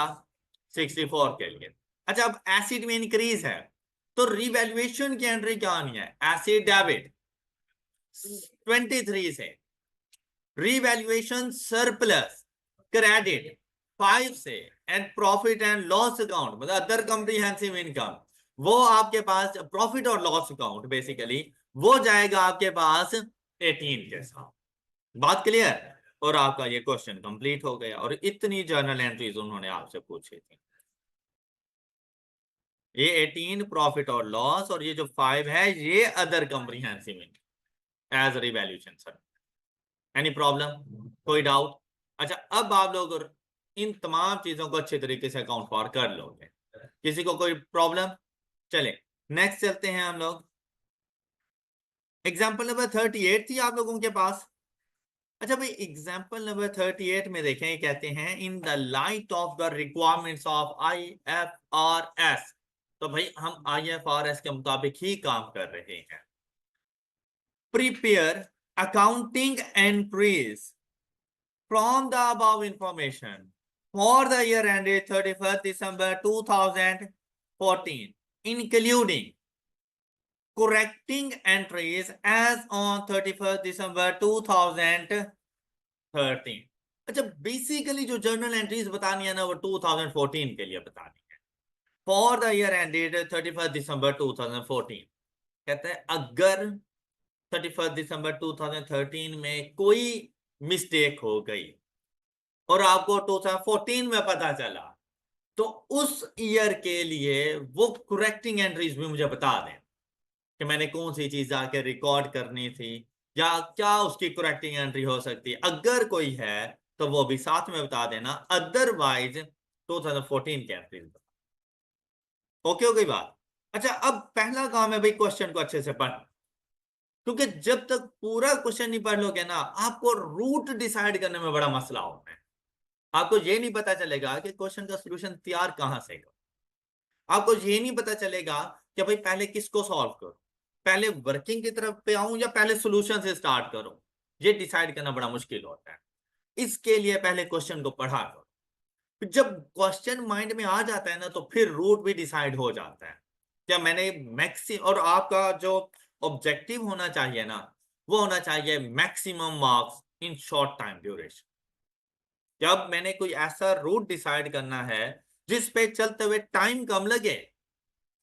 64 के लिए। अच्छा, अब एसिड में इंक्रीज है तो रिवैल्यूएशन की एंट्री क्या आनी है, एसिड डेबिट 23 से, रिवैल्यूएशन सरप्लस क्रेडिट 5 से, and profit and loss account मतलब अदर कॉम्प्रिहेंसिव इनकम, वो आपके पास प्रॉफिट और लॉस अकाउंट बेसिकली वो जाएगा आपके पास 18 के साथ। बात क्लियर? और आपका ये क्वेश्चन कंप्लीट हो गया, और इतनी जर्नल एंट्रीज उन्होंने आपसे पूछी थी। ये 18 प्रॉफिट और लॉस, और ये जो 5 है ये other comprehensive income as revaluation sir. Any problem, कोई डाउट? अच्छा, अब आप लोग इन तमाम चीजों को अच्छे तरीके से अकाउंट फॉर कर लोगे, किसी को कोई प्रॉब्लम? चले नेक्स्ट चलते हैं हम लोग। एग्जाम्पल नंबर 38 थी आप लोगों के पास। अच्छा भाई, एग्जाम्पल नंबर 38 में देखें, कहते हैं in the light of the requirements of IFRS तो भाई हम IFRS के मुताबिक ही काम कर रहे हैं। Prepare accounting entries from the above information for the year ended 31st December 2014, including correcting entries as on 31st December 2013। अच्छा, बेसिकली जो जर्नल एंट्रीज बतानी है ना, वो 2014 के लिए बतानी है। For the year ended 31st December 2014, कहते हैं अगर 31st December 2013 में कोई मिस्टेक हो गई और आपको 2014 में पता चला, तो उस ईयर के लिए वो करेक्टिंग एंट्रीज भी मुझे बता दें कि मैंने कौन सी चीज आके रिकॉर्ड करनी थी या क्या उसकी करेक्टिंग एंट्री हो सकती है। अगर कोई है तो वो भी साथ में बता देना, अदरवाइज 2014 की एंट्रीज बता। ओके हो गई बात। अच्छा, अब पहला काम है भाई क्वेश्चन को अच्छे से पढ़ना, क्योंकि जब तक पूरा क्वेश्चन नहीं पढ़ लोगे ना, आपको रूट डिसाइड करने में बड़ा मसला होता है। आपको ये नहीं पता चलेगा कि क्वेश्चन का सॉल्यूशन तैयार कहां से करो। आपको ये नहीं पता चलेगा कि भाई पहले किसको सॉल्व करो, पहले वर्किंग की तरफ पे आऊं या पहले सॉल्यूशन से स्टार्ट करूं। ये डिसाइड करना बड़ा मुश्किल होता है। इसके लिए पहले क्वेश्चन को पढ़ा करो। फिर जब क्वेश्चन माइंड में आ जाता है ना, तो फिर रूट भी डिसाइड हो जाता है। क्या मैंने मैक्सिमम, और आपका जो ऑब्जेक्टिव होना चाहिए ना, वो होना चाहिए maximum marks in short time duration. जब मैंने कोई ऐसा रूट डिसाइड करना है जिस पे चलते हुए टाइम कम लगे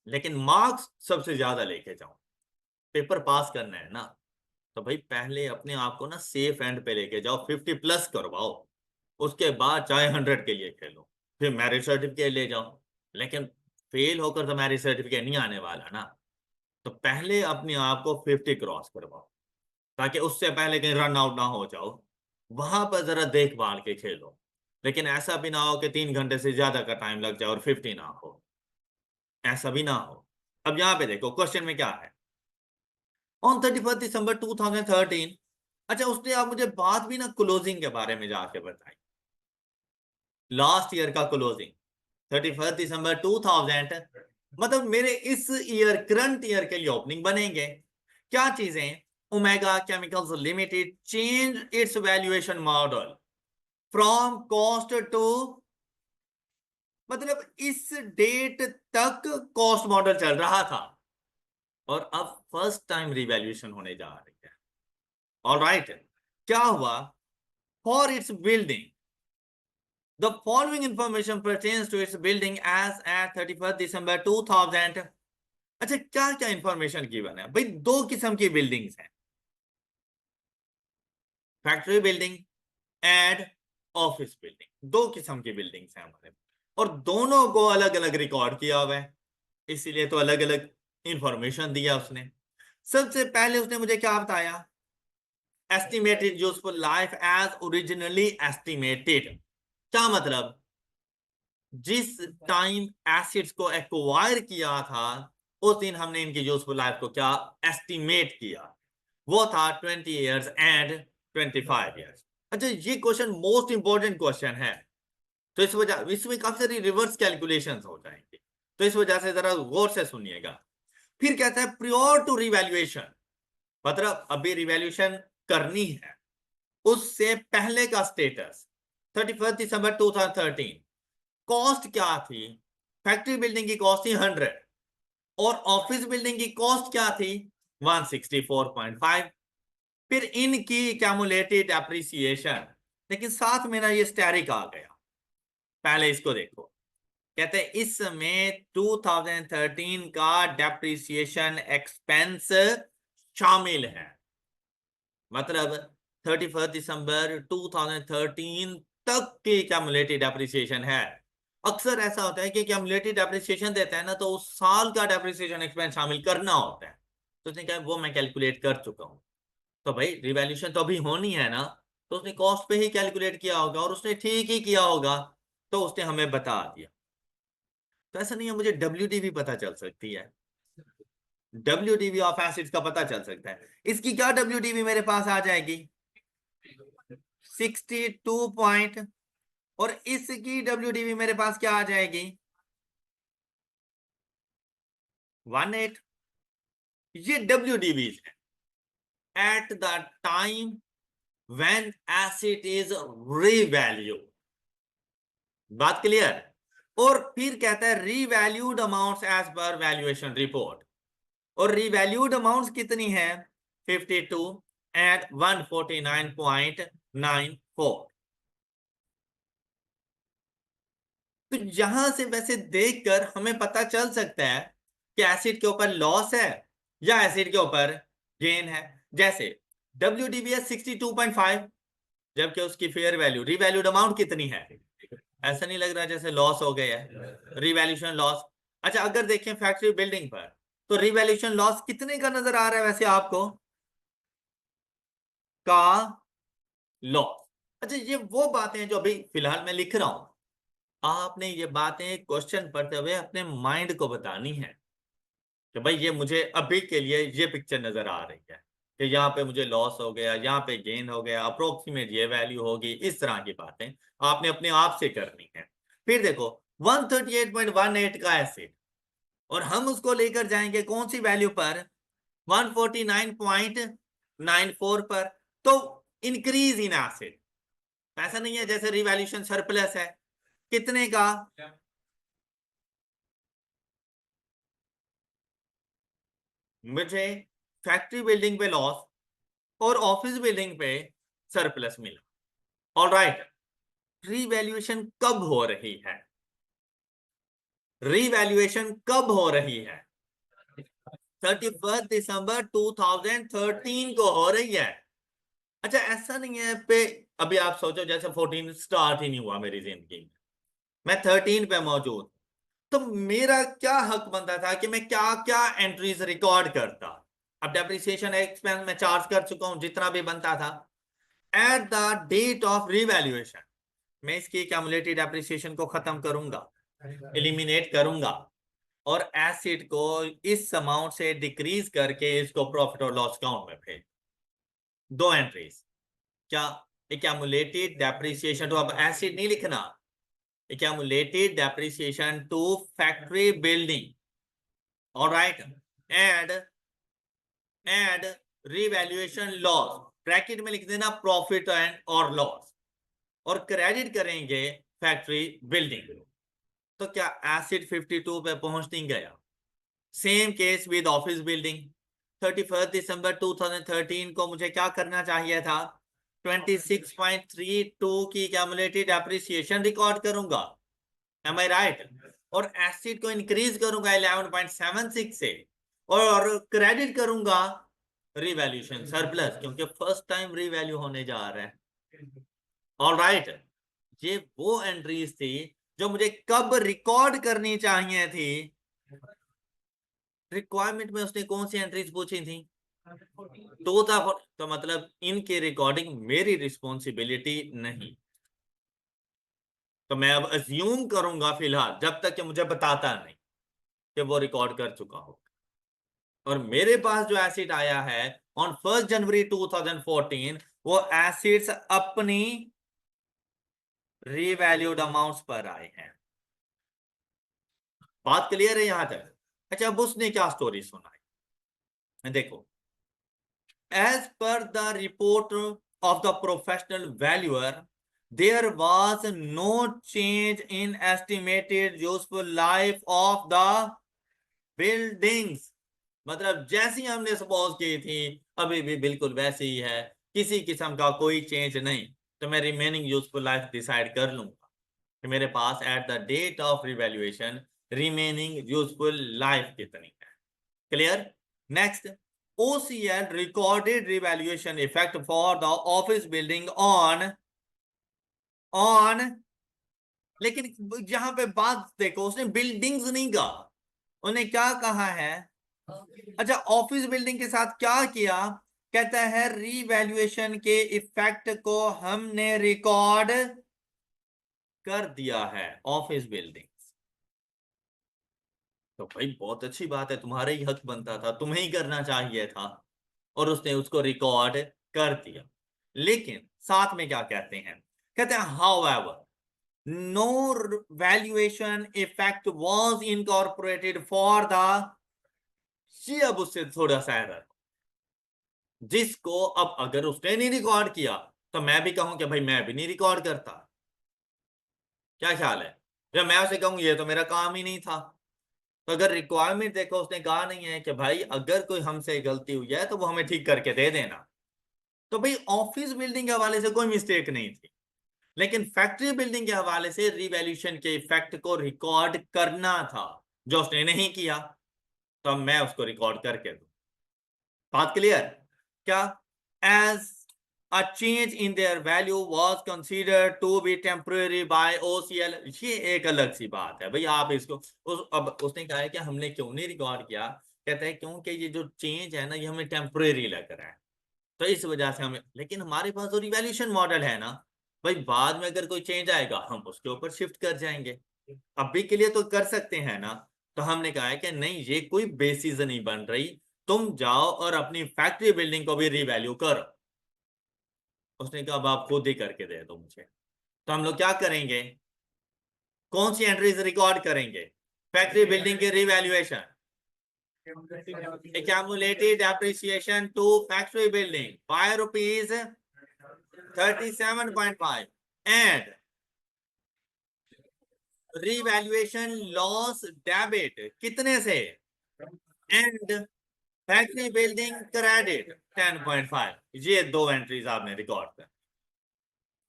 लेकिन मार्क्स सबसे ज्यादा लेके जाऊं, पेपर पास करना है ना, तो भाई पहले अपने आप को ना सेफ एंड पे लेके जाओ, 50+ करवाओ। उसके बाद चाहे 100 के लिए खेलो, फिर मैरिज सर्टिफिकेट ले जाओ। लेकिन फेल होकर तो मैरिज सर्टिफिकेट नहीं आने वाला ना। तो पहले अपने आप को 50 क्रॉस करवाओ, ताकि उससे पहले कहीं रन आउट ना हो जाओ। वहां पर जरा देखभाल के खेलो, लेकिन ऐसा भी ना हो कि 3 घंटे से ज्यादा का टाइम लग जाए और 50 ना हो। ऐसा भी ना हो। अब यहां पे देखो क्वेश्चन में क्या है, ऑन 31st December 2013। अच्छा, उसने आप मुझे बात भी ना क्लोजिंग के बारे में जाके बताई। लास्ट ईयर का क्लोजिंग 31st December 2000, मतलब मेरे इस ईयर करंट ईयर के लिए ओपनिंग बनेंगे। क्या चीजें, Omega Chemicals Limited change its valuation model from cost to, मतलब इस डेट तक कॉस्ट मॉडल चल रहा था और अब फर्स्ट टाइम रिवैल्यूएशन होने जा रही है। ऑलराइट, क्या हुआ, for its building the following information pertains to its building as at 31st December 2000। अच्छा, क्या क्या इंफॉर्मेशन गिवन है भाई, दो किस्म की बिल्डिंग्स हैं, factory building and office building. दो किस्म की बिल्डिंग्स हैं हमारे, और दोनों को अलग अलग रिकॉर्ड किया हुआ है, इसीलिए तो अलग अलग इंफॉर्मेशन दिया उसने। सबसे पहले उसने मुझे क्या बताया, estimated useful life as originally estimated. क्या मतलब, जिस टाइम एसिड्स को एक्वायर किया था उस दिन हमने इनकी यूजफुल लाइफ को क्या एस्टिमेट किया, वो था 20 years एंड 25 years। अच्छा, ये क्वेश्चन मोस्ट इंपॉर्टेंट क्वेश्चन है, तो इस वजह इसमें काफी सारी रिवर्स कैलकुलेशंस हो जाएंगे, तो इस वजह से जरा गौर से सुनिएगा। फिर कहता है प्रियोर टू रिवैल्यूएशन, मतलब अभी रिवैल्यूएशन करनी है, उससे पहले का स्टेटस 31st December 2013। कॉस्ट क्या थी, फैक्ट्री बिल्डिंग की कॉस्ट थी 100 और ऑफिस बिल्डिंग की कॉस्ट क्या थी 164.5। फिर इनकी कैमुलेटेड एप्रिसिएशन, लेकिन साथ में ना ये स्टैरिक आ गया। पहले इसको देखो, कहते हैं इसमें 2013 का डेप्रिसिएशन एक्सपेंस शामिल है, मतलब 31st December 2013 तक की कैमुलेटेड डेप्रिसिएशन है। अक्सर ऐसा होता है कि कैमुलेटेड डेप्रिसिएशन देता है ना, तो उस साल का डेप्रिसिएशन एक्सपेंस शामिल करना होता है, तो उसने कहा वो मैं कैलकुलेट कर चुका हूं। तो भाई रिवैल्यूएशन तो अभी होनी है ना, तो उसने कॉस्ट पे ही कैलकुलेट किया होगा और उसने ठीक ही किया होगा, तो उसने हमें बता दिया। तो ऐसा नहीं है, मुझे WDV पता चल सकती है, WDV ऑफ एसिड्स का पता चल सकता है। इसकी क्या WDV मेरे पास आ जाएगी 62 पॉइंट, और इसकी WDV मेरे पास क्या आ जाएगी 18 ये WDVs है, at the time when asset is revalue. बात क्लियर? और फिर कहता है revalued amounts as per valuation report, और रीवैल्यूड अमाउंट्स कितनी है 52 एट 149.94। तो यहां से वैसे देखकर हमें पता चल सकता है कि एसिड के ऊपर लॉस है या एसिड के ऊपर गेन है। जैसे WDVS 62.5, जबकि उसकी फेयर वैल्यू रीवैल्यूड अमाउंट कितनी है, ऐसा नहीं लग रहा जैसे लॉस हो गया है, रीवैल्यूएशन लॉस। अच्छा अगर देखें फैक्ट्री बिल्डिंग पर तो रीवैल्यूएशन लॉस कितने का नजर आ रहा है वैसे आपको, का लॉस। अच्छा ये वो बातें हैं जो अभी फिलहाल मैं लिख रहा हूं, आपने ये बातें क्वेश्चन पढ़ते हुए अपने माइंड को बतानी है कि भाई ये मुझे अभी के लिए ये पिक्चर नजर आ रही है कि यहाँ पे मुझे लॉस हो गया, यहाँ पे गेन हो गया, अप्रोक्सीमेट ये वैल्यू होगी, इस तरह की बातें आपने अपने आप से करनी है। फिर देखो 138.18 का एसिड, और हम उसको लेकर जाएंगे कौन सी वैल्यू पर, 149.94 पर। तो इंक्रीज इन एसिड, ऐसा नहीं है जैसे रिवैल्यूएशन सरप्लस है कितने का, मुझे फैक्ट्री बिल्डिंग पे लॉस और ऑफिस बिल्डिंग पे सरप्लस मिला। ऑलराइट, रीवैल्यूएशन कब हो रही है, रीवैल्यूएशन कब हो रही है, 31 दिसंबर 2013 को हो रही है। अच्छा ऐसा नहीं है पे, अभी आप सोचो जैसे 14 स्टार्ट ही नहीं हुआ मेरी जिंदगी में, मैं 13 पे मौजूद, तो मेरा क्या हक बनता था कि मैं क्या क्या एंट्रीज रिकॉर्ड करता। अब डेप्रिसिएशन एक्सपेंस मैं चार्ज कर चुका हूं जितना भी बनता था, at the date of revaluation मैं इसकी एक्यूमुलेटेड डेप्रिसिएशन को खत्म करूंगा, एलिमिनेट करूंगा, और एसिड को इस अमाउंट से डिक्रीज करके इसको प्रॉफिट और लॉस अकाउंट में भेज, दो एंट्रीज। क्या एक्यूमुलेटेड डेप्रिसिएशन टू, अब एसिड नहीं लिखना, accumulated depreciation to factory building, all right, and revaluation loss, bracket में लिख देना प्रॉफिट एंड और लॉस, और क्रेडिट करेंगे फैक्ट्री बिल्डिंग। तो क्या एसिड 52 पे पहुंच नहीं गया? Same case with office building, 31 दिसंबर 2013 को मुझे क्या करना चाहिए था, 26.32 की एक्यूमुलेटेड एप्रिसिएशन रिकॉर्ड करूंगा, एम आई राइट, और एसिड को इंक्रीज करूंगा 11.76 से, और क्रेडिट करूंगा रिवैल्यूएशन सरप्लस, क्योंकि फर्स्ट टाइम रिवैल्यू होने जा रहा है। ऑल राइट, ये वो एंट्रीज थी जो मुझे कब रिकॉर्ड करनी चाहिए थी, रिक्वायरमेंट में उसने कौन सी एंट्रीज पूछी थी, तो था, तो मतलब इनके रिकॉर्डिंग मेरी रिस्पॉन्सिबिलिटी नहीं। तो मैं अब अज्यूम करूंगा फिलहाल जब तक कि मुझे बताता नहीं कि वो रिकॉर्ड कर चुका हो। और मेरे पास जो एसिड आया है ऑन 1 जनवरी 2014, वो एसिड्स अपनी रीवैल्यूड अमाउंट्स पर आए हैं। बात क्लियर है यहां तक? अच्छा अब उसने क्या स्टोरी सुनाई, देखो, as per the report of the professional valuer there was no change in estimated useful life of the buildings, मतलब जैसी हमने सपोज की थी अभी भी बिल्कुल वैसे ही है, किसी किस्म का कोई चेंज नहीं। तो मैं रिमेनिंग यूजफुल लाइफ डिसाइड कर लूंगा कि मेरे पास at the date of revaluation remaining useful life कितनी है। Clear? Next, OCL recorded revaluation effect for the office building on, लेकिन जहां पे बात देखो उसने बिल्डिंग्स नहीं कहा, उन्हें क्या कहा है, अच्छा ऑफिस बिल्डिंग के साथ क्या किया, कहता है रीवैल्यूएशन के इफेक्ट को हमने रिकॉर्ड कर दिया है ऑफिस बिल्डिंग। तो भाई बहुत अच्छी बात है, तुम्हारा ही हक बनता था, तुम्हें ही करना चाहिए था, और उसने उसको रिकॉर्ड कर दिया। लेकिन साथ में क्या कहते हैं, कहते हैं however no valuation effect was incorporated for the ये अब उससे थोड़ा सा एरर, जिसको अब अगर उसने नहीं रिकॉर्ड किया तो मैं भी कहूं कि भाई मैं भी नहीं रिकॉर्ड करता। क्या ख्याल है? या मैं उसे कहूँ ये तो मेरा काम ही नहीं था। तो अगर रिक्वायरमेंट देखो, उसने कहा नहीं है कि भाई अगर कोई हमसे गलती हुई है तो वो हमें ठीक करके दे देना। तो भाई ऑफिस बिल्डिंग के हवाले से कोई मिस्टेक नहीं थी, लेकिन फैक्ट्री बिल्डिंग के हवाले से रिवैल्यूएशन के इफेक्ट को रिकॉर्ड करना था, जो उसने नहीं किया। तो अब मैं उसको रिकॉर्ड करके दूं। बात क्लियर? क्या? As a change in their value was considered to be temporary by OCL, ये एक अलग सी बात है भाई। आप इसको अब उसने कहा है कि हमने क्यों नहीं रिकॉर्ड किया, कहता है क्योंकि ये जो चेंज है ना ये हमें टेम्परेरी लग रहा है, तो इस वजह से हमें, लेकिन हमारे पास तो रिवैल्यूएशन मॉडल है ना भाई, बाद में अगर कोई चेंज आएगा हम उसके ऊपर शिफ्ट कर जाएंगे, अभी के लिए तो कर सकते हैं ना। तो हमने कहा है कि नहीं, ये कोई बेसिस नहीं बन रही, तुम जाओ और अपनी फैक्ट्री बिल्डिंग को भी रिवैल्यू करो। उसने कहा अब आप खुद ही करके दे दो मुझे। तो हम लोग क्या करेंगे, कौन सी एंट्रीज रिकॉर्ड करेंगे? फैक्ट्री बिल्डिंग की revaluation, accumulated appreciation to factory building 5 rupees 37.5 and revaluation loss debit कितने से, and फैक्ट्री बिल्डिंग क्रेडिट 10.5। ये दो एंट्रीज आपने रिकॉर्ड कर।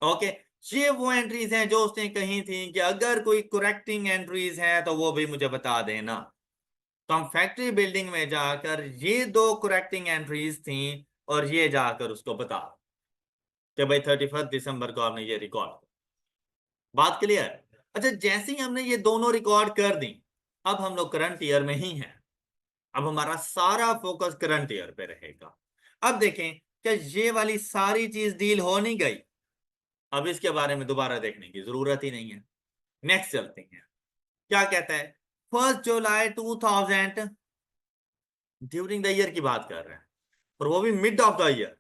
ओके, ये वो एंट्रीज हैं जो उसने कही थी कि अगर कोई करेक्टिंग एंट्रीज है तो वो भी मुझे बता देना। तो हम फैक्ट्री बिल्डिंग में जाकर ये दो करेक्टिंग एंट्रीज थी और ये जाकर उसको बता कि भाई 31 दिसंबर को आपने ये रिकॉर्ड। बात क्लियर? अच्छा, जैसे ही हमने ये दोनों रिकॉर्ड कर दी, अब हम लोग करंट ईयर में ही हैं। अब हमारा सारा फोकस करंट ईयर पे रहेगा। अब देखें क्या ये वाली सारी चीज डील हो नहीं गई, अब इसके बारे में दोबारा देखने की जरूरत ही नहीं है। नेक्स्ट चलते हैं। क्या कहता है? 1 जुलाई 2000, ड्यूरिंग द ईयर की बात कर रहे हैं और वो भी मिड ऑफ द ईयर।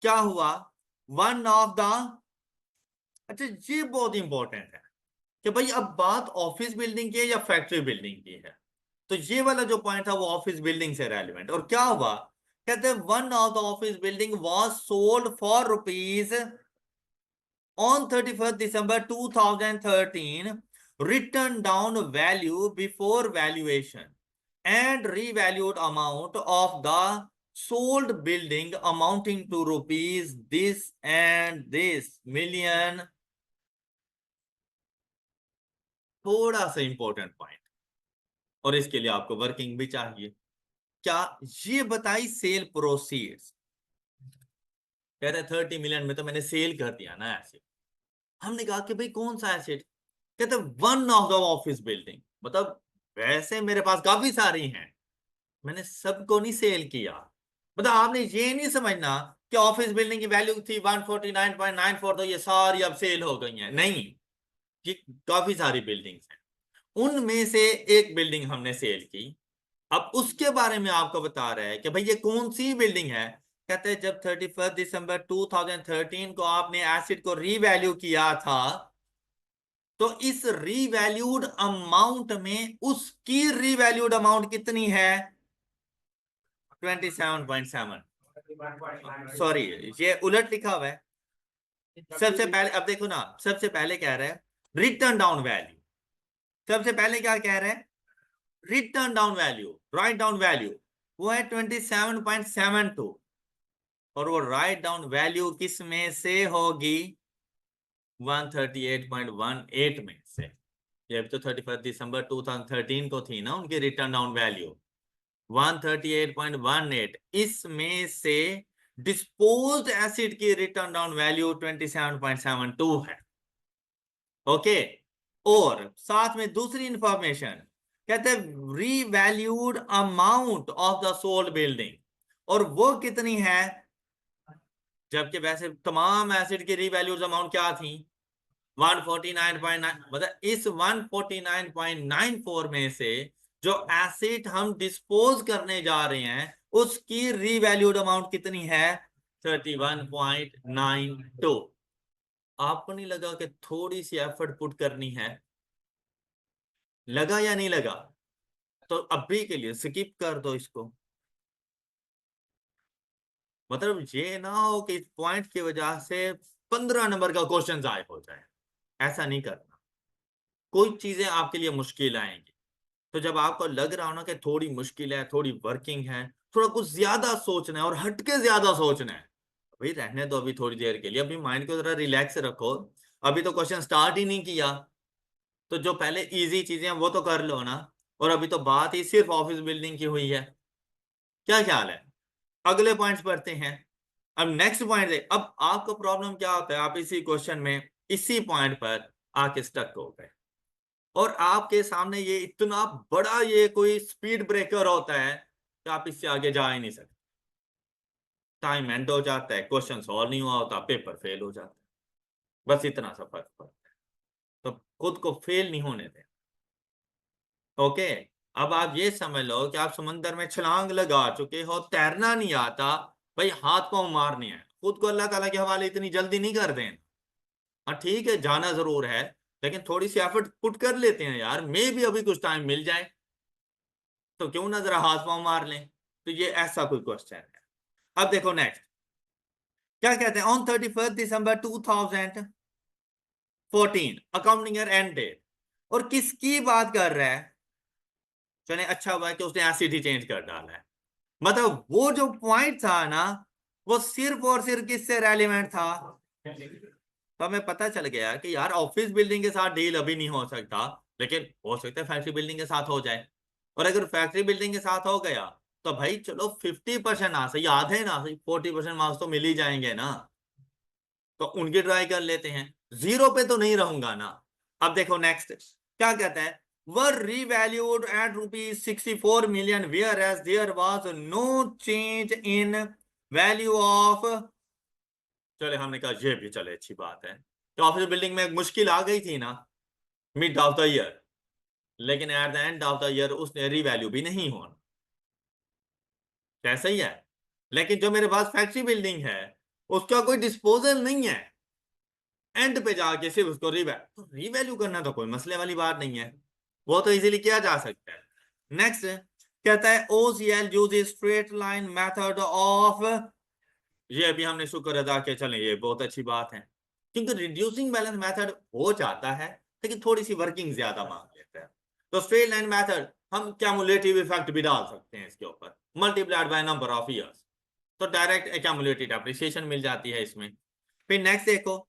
क्या हुआ? वन ऑफ द, अच्छा ये बहुत इंपॉर्टेंट है कि भाई अब बात ऑफिस बिल्डिंग की है या फैक्ट्री बिल्डिंग की है। तो ये वाला जो पॉइंट था वो ऑफिस बिल्डिंग से रेलिवेंट। और क्या हुआ? कहते हैं one of the office building was sold for rupees on 31st December 2013, written down value before valuation and revalued amount of the sold building amounting to rupees this and this million। थोड़ा सा important point, और इसके लिए आपको working भी चाहिए। क्या ये बताई सेल प्रोसीड्स, कह रहे 30 मिलियन में तो मैंने सेल कर दिया ना ऐसे। हमने कहा कि भाई कौन सा एसेट? कहते one of the office building. मतलब वैसे मेरे पास काफी सारी हैं, मैंने सबको नहीं सेल किया। मतलब आपने ये नहीं समझना कि ऑफिस बिल्डिंग की वैल्यू थी 149.94 तो ये सारी अब सेल हो गई हैं, नहीं। ये काफी सारी बिल्डिंग्स हैं, उनमें से एक बिल्डिंग हमने सेल की। अब उसके बारे में आपको बता रहा है कि भाई ये कौन सी बिल्डिंग है। कहते हैं जब 31 दिसंबर 2013 को आपने एसिड को रीवैल्यू किया था, तो इस रीवैल्यूड अमाउंट में उसकी रीवैल्यूड अमाउंट कितनी है? 27.7। सॉरी, ये उलट लिखा हुआ है। सबसे पहले अब देखो ना, सबसे पहले कह रहा है रिटर्न डाउन वैल्यू। सबसे पहले क्या कह रहे हैं? Return down value, write down value, वो है 27.72। और वो राइट डाउन वैल्यू किस में से होगी? 138.18 में से। ये भी तो 31 दिसंबर 2013 को थी ना उनकी रिटर्न डाउन वैल्यू 138.18। इसमें से डिस्पोज्ड एसिड की रिटर्न डाउन वैल्यू 27.72 है। ओके, और साथ में दूसरी इंफॉर्मेशन कहते हैं revalued amount of the sold building, और वो कितनी है? जबकि वैसे तमाम एसिड की रीवैल्यूड अमाउंट क्या थी? 149.9। मतलब इस 149.94 में से जो एसिड हम डिस्पोज करने जा रहे हैं उसकी रीवैल्यूड अमाउंट कितनी है? 31.92। आपको नहीं लगा कि थोड़ी सी एफर्ट पुट करनी है? लगा या नहीं लगा? तो अभी के लिए स्किप कर दो इसको। मतलब ये ना हो कि इस पॉइंट की वजह से 15 नंबर का क्वेश्चन गायब हो जाए, ऐसा नहीं करना। कोई चीजें आपके लिए मुश्किल आएंगी, तो जब आपको लग रहा हो ना कि थोड़ी मुश्किल है, थोड़ी वर्किंग है, थोड़ा कुछ ज्यादा सोचना है और हटके ज्यादा सोचना है, भाई रहने दो अभी थोड़ी देर के लिए, अभी माइंड को जरा रिलैक्स रखो। अभी तो क्वेश्चन स्टार्ट ही नहीं किया, तो जो पहले इजी चीजें हैं वो तो कर लो ना। और अभी तो बात ही सिर्फ ऑफिस बिल्डिंग की हुई है। क्या ख्याल है? अगले पॉइंट्स पढ़ते हैं। अब नेक्स्ट पॉइंट है, अब आपको प्रॉब्लम क्या होता है, आप इसी क्वेश्चन में इसी पॉइंट पर आके स्टक हो गए और आपके सामने ये इतना बड़ा ये कोई स्पीड ब्रेकर होता है कि आप इससे आगे जा ही नहीं सकते। टाइम एंड हो जाता है, क्वेश्चन सॉल्व नहीं हुआ होता, पेपर फेल हो जाता है, बस इतना सा फर्क पड़ता है। तो खुद को फेल नहीं होने दें। ओके, अब आप ये समझ लो कि आप समंदर में छलांग लगा चुके हो, तैरना नहीं आता, भाई हाथ पांव मारनी है, खुद को अल्लाह ताला के हवाले इतनी जल्दी नहीं कर दें। हाँ ठीक है, जाना जरूर है, लेकिन थोड़ी सी एफर्ट पुट कर लेते हैं यार, मे भी अभी कुछ टाइम मिल जाए, तो क्यों ना जरा हाथ पांव मार लें। तो ये ऐसा कोई क्वेश्चन है। अब देखो नेक्स्ट क्या कहते हैं, on 31 December 2014 accounting year end date, और किसकी बात कर रहा है? चले अच्छा हुआ है कि उसने एसिड ही चेंज कर डाला है। मतलब वो जो पॉइंट था ना, वो सिर्फ और सिर्फ किससे रेलिवेंट था? तो हमें पता चल गया कि यार ऑफिस बिल्डिंग के साथ डील अभी नहीं हो सकता, लेकिन हो सकता है फैक्ट्री बिल्डिंग के साथ हो जाए। और अगर फैक्ट्री बिल्डिंग के साथ हो गया तो भाई चलो 50% ना सही, आधे ना सही 40% मार्क्स तो मिल ही जाएंगे ना। तो उनकी ट्राई कर लेते हैं, जीरो पे तो नहीं रहूंगा ना। अब देखो नेक्स्ट क्या कहता है, were revalued at ₹64 million where as there was no change in value of. चले हमने कहा ये भी चले अच्छी बात है कि ऑफिस बिल्डिंग में एक मुश्किल आ गई थी ना मिड ऑफ द ईयर, लेकिन at the end of the year उसने रीवैल्यू भी नहीं होना, कैसा ही है। लेकिन जो मेरे पास फैक्ट्री बिल्डिंग है उसका कोई डिस्पोजल नहीं है, एंड पे जाके सिर्फ उसको रीवैल्यू करना तो कोई मसले वाली बात नहीं है, वो तो इजीली किया जा सकता है। नेक्स्ट कहता है OCL uses straight line method of, ये अभी हमने शुक्र अदा के चले, ये बहुत अच्छी बात है, क्योंकि रिड्यूसिंग बैलेंस मेथड हो जाता है लेकिन थोड़ी सी वर्किंग ज्यादा मांग लेता है। तो स्ट्रेट लाइन मेथड हम क्यूमुलेटिव इफेक्ट भी डाल सकते हैं इसके ऊपर, multiplied by number of years, तो डायरेक्ट एक्यूमुलेटेड एप्रिसिएशन मिल जाती है इसमें। फिर नेक्स्ट देखो,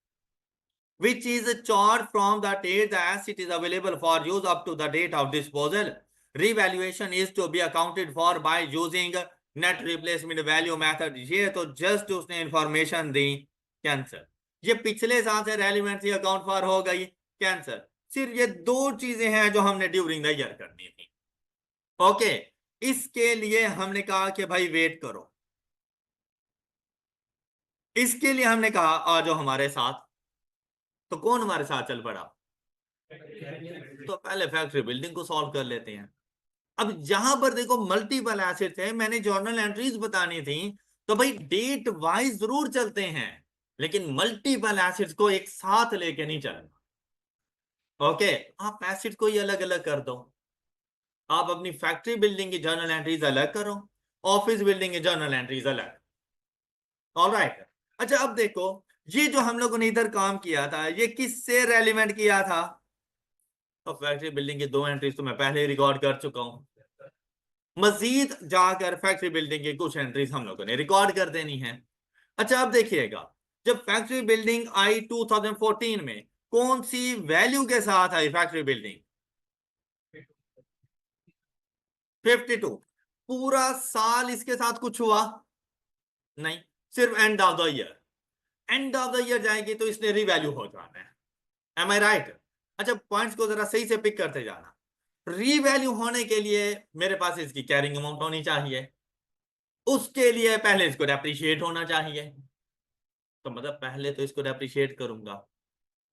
which is charged from the date the asset is available for use up to the date of disposal. Revaluation is to be accounted for by using net replacement value method. ये तो just उसने information दी, cancer. ये पिछले साल से relevant थी, account for हो गई, कैंसर। सिर्फ ये दो चीजें हैं जो हमने ड्यूरिंग द ईयर करनी थी। ओके, इसके लिए हमने कहा कि भाई वेट करो, इसके लिए हमने कहा आ जाओ हमारे साथ। तो कौन हमारे साथ चल पड़ा? तो पहले फैक्ट्री बिल्डिंग को सॉल्व कर लेते हैं। अब जहां पर देखो मल्टीपल एसेट्स है, मैंने जर्नल एंट्रीज बतानी थी, तो भाई डेट वाइज जरूर चलते हैं, लेकिन मल्टीपल एसेट्स को एक साथ लेके नहीं चलना। ओके, आप एसेट को ही अलग अलग कर दो, आप अपनी फैक्ट्री बिल्डिंग की जर्नल एंट्रीज अलग करो, ऑफिस बिल्डिंग की जर्नल एंट्रीज अलग। ऑलराइट, अच्छा अब देखो, ये जो हम लोगों ने इधर काम किया था ये किससे रेलिवेंट किया था? तो फैक्ट्री बिल्डिंग की दो एंट्रीज तो मैं पहले ही रिकॉर्ड कर चुका हूं, मजीद जाकर फैक्ट्री बिल्डिंग की कुछ एंट्रीज हम लोगों ने रिकॉर्ड कर देनी है। अच्छा अब देखिएगा, जब फैक्ट्री बिल्डिंग आई 2014 में, कौन सी वैल्यू के साथ आई फैक्ट्री बिल्डिंग? 52। पूरा साल इसके साथ कुछ हुआ नहीं, सिर्फ end of the year, end of the year जाएगी तो इसने रिवैल्यू हो जाना है। एम आई राइट? अच्छा पॉइंट्स को जरा सही से पिक करते जाना। रीवैल्यू होने के लिए मेरे पास इसकी कैरिंग अमाउंट होनी चाहिए, उसके लिए पहले इसको डेप्रिशिएट होना चाहिए, तो मतलब पहले तो इसको डेप्रिशिएट करूंगा,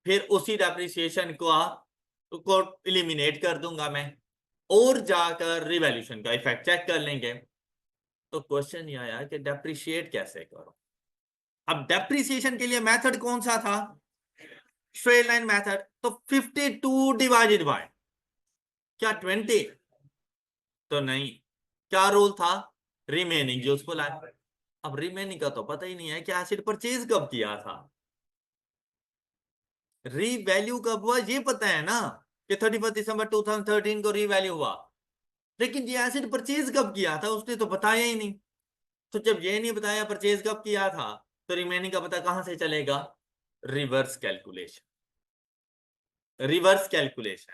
फिर उसी डेप्रिसिएशन को इलिमिनेट कर दूंगा मैं, और जाकर रिवैल्यूएशन का इफेक्ट चेक कर लेंगे। तो क्वेश्चन ये आया कि डेप्रिशिएट कैसे करो। अब डेप्रिसिएशन के लिए मेथड कौन सा था? Straight line method. तो 52 डिवाइडेड बाय क्या 20? तो नहीं, क्या रूल था? Remaining useful life. अब रिमेनिंग का तो पता ही नहीं है कि एसिड परचेज कब किया था। रीवैल्यू कब हुआ ये पता है ना, कि 31 दिसंबर 2013 को रीवैल्यू हुआ, लेकिन ये एसिड परचेज कब किया था उसने तो बताया ही नहीं। तो जब ये नहीं बताया परचेज कब किया था, तो रिमेनिंग का पता कहां से चलेगा? Reverse calculation, reverse calculation.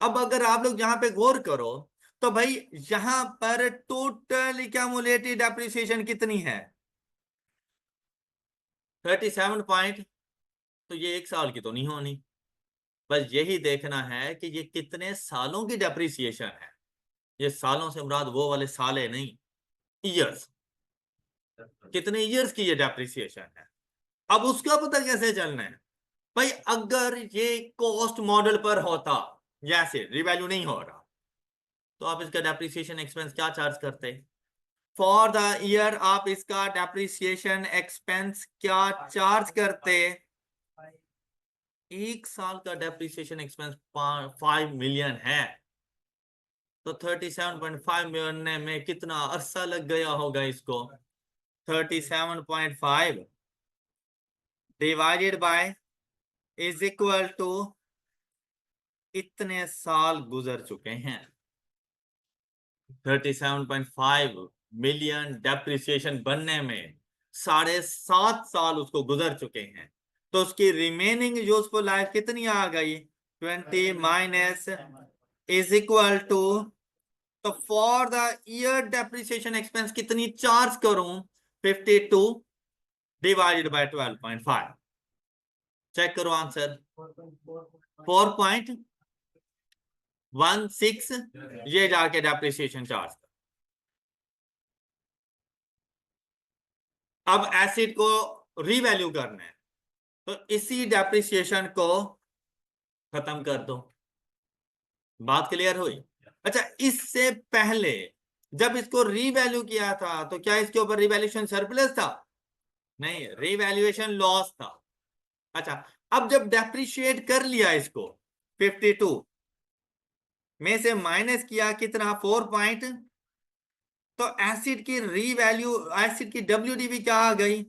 अब अगर आप लोग यहां पे गौर करो, तो भाई यहां पर टोटल क्यूमुलेटिव डेप्रिसिएशन कितनी है? 37 पॉइंट। तो ये एक साल की तो नहीं होनी, बस यही देखना है कि ये कितने सालों की डेप्रिसिएशन है। ये सालों से मुराद वो वाले साल है नहीं, ईयर्स। कितने ईयर्स की ये डेप्रिसिएशन है। अब उसका पता कैसे चलना है? भाई अगर ये कॉस्ट मॉडल पर होता, जैसे रिवैल्यू नहीं हो रहा, तो आप इसका डेप्रिसिएशन एक्सपेंस क्या चार्ज करते? फॉर द ईयर आप इसका डेप्रिसिएशन एक्सपेंस क्या चार्ज करते? एक साल का डेप्रिसिएशन एक्सपेंस 5 मिलियन है, तो 37.5 मिलियन में कितना अरसा लग गया होगा इसको? 37.5 divided by is equal to इतने साल गुजर चुके हैं। 37.5 मिलियन डेप्रिसिएशन बनने में 7.5 साल उसको गुजर चुके हैं, तो उसकी रिमेनिंग यूजफुल लाइफ कितनी आ गई? 20 माइनस इज इक्वल टू, तो for the year depreciation expense कितनी चार्ज करूं? 52 डिवाइडेड बाय 12.5। चेक करो आंसर, 4.16 ये जाके डेप्रिसिएशन चार्ज। अब एसिड को रीवैल्यू करना है, तो इसी डेप्रिसिएशन को खत्म कर दो। बात क्लियर हुई? अच्छा, इससे पहले जब इसको रीवैल्यू किया था, तो क्या इसके ऊपर रिवैल्यूएशन सरप्लस था? नहीं, रिवैल्यूएशन लॉस था। अच्छा, अब जब डेप्रिशिएट कर लिया इसको, 52 में से माइनस किया कितना? 4 पॉइंट, तो एसिड की रीवैल्यू, एसिड की डब्ल्यूडीवी क्या आ गई?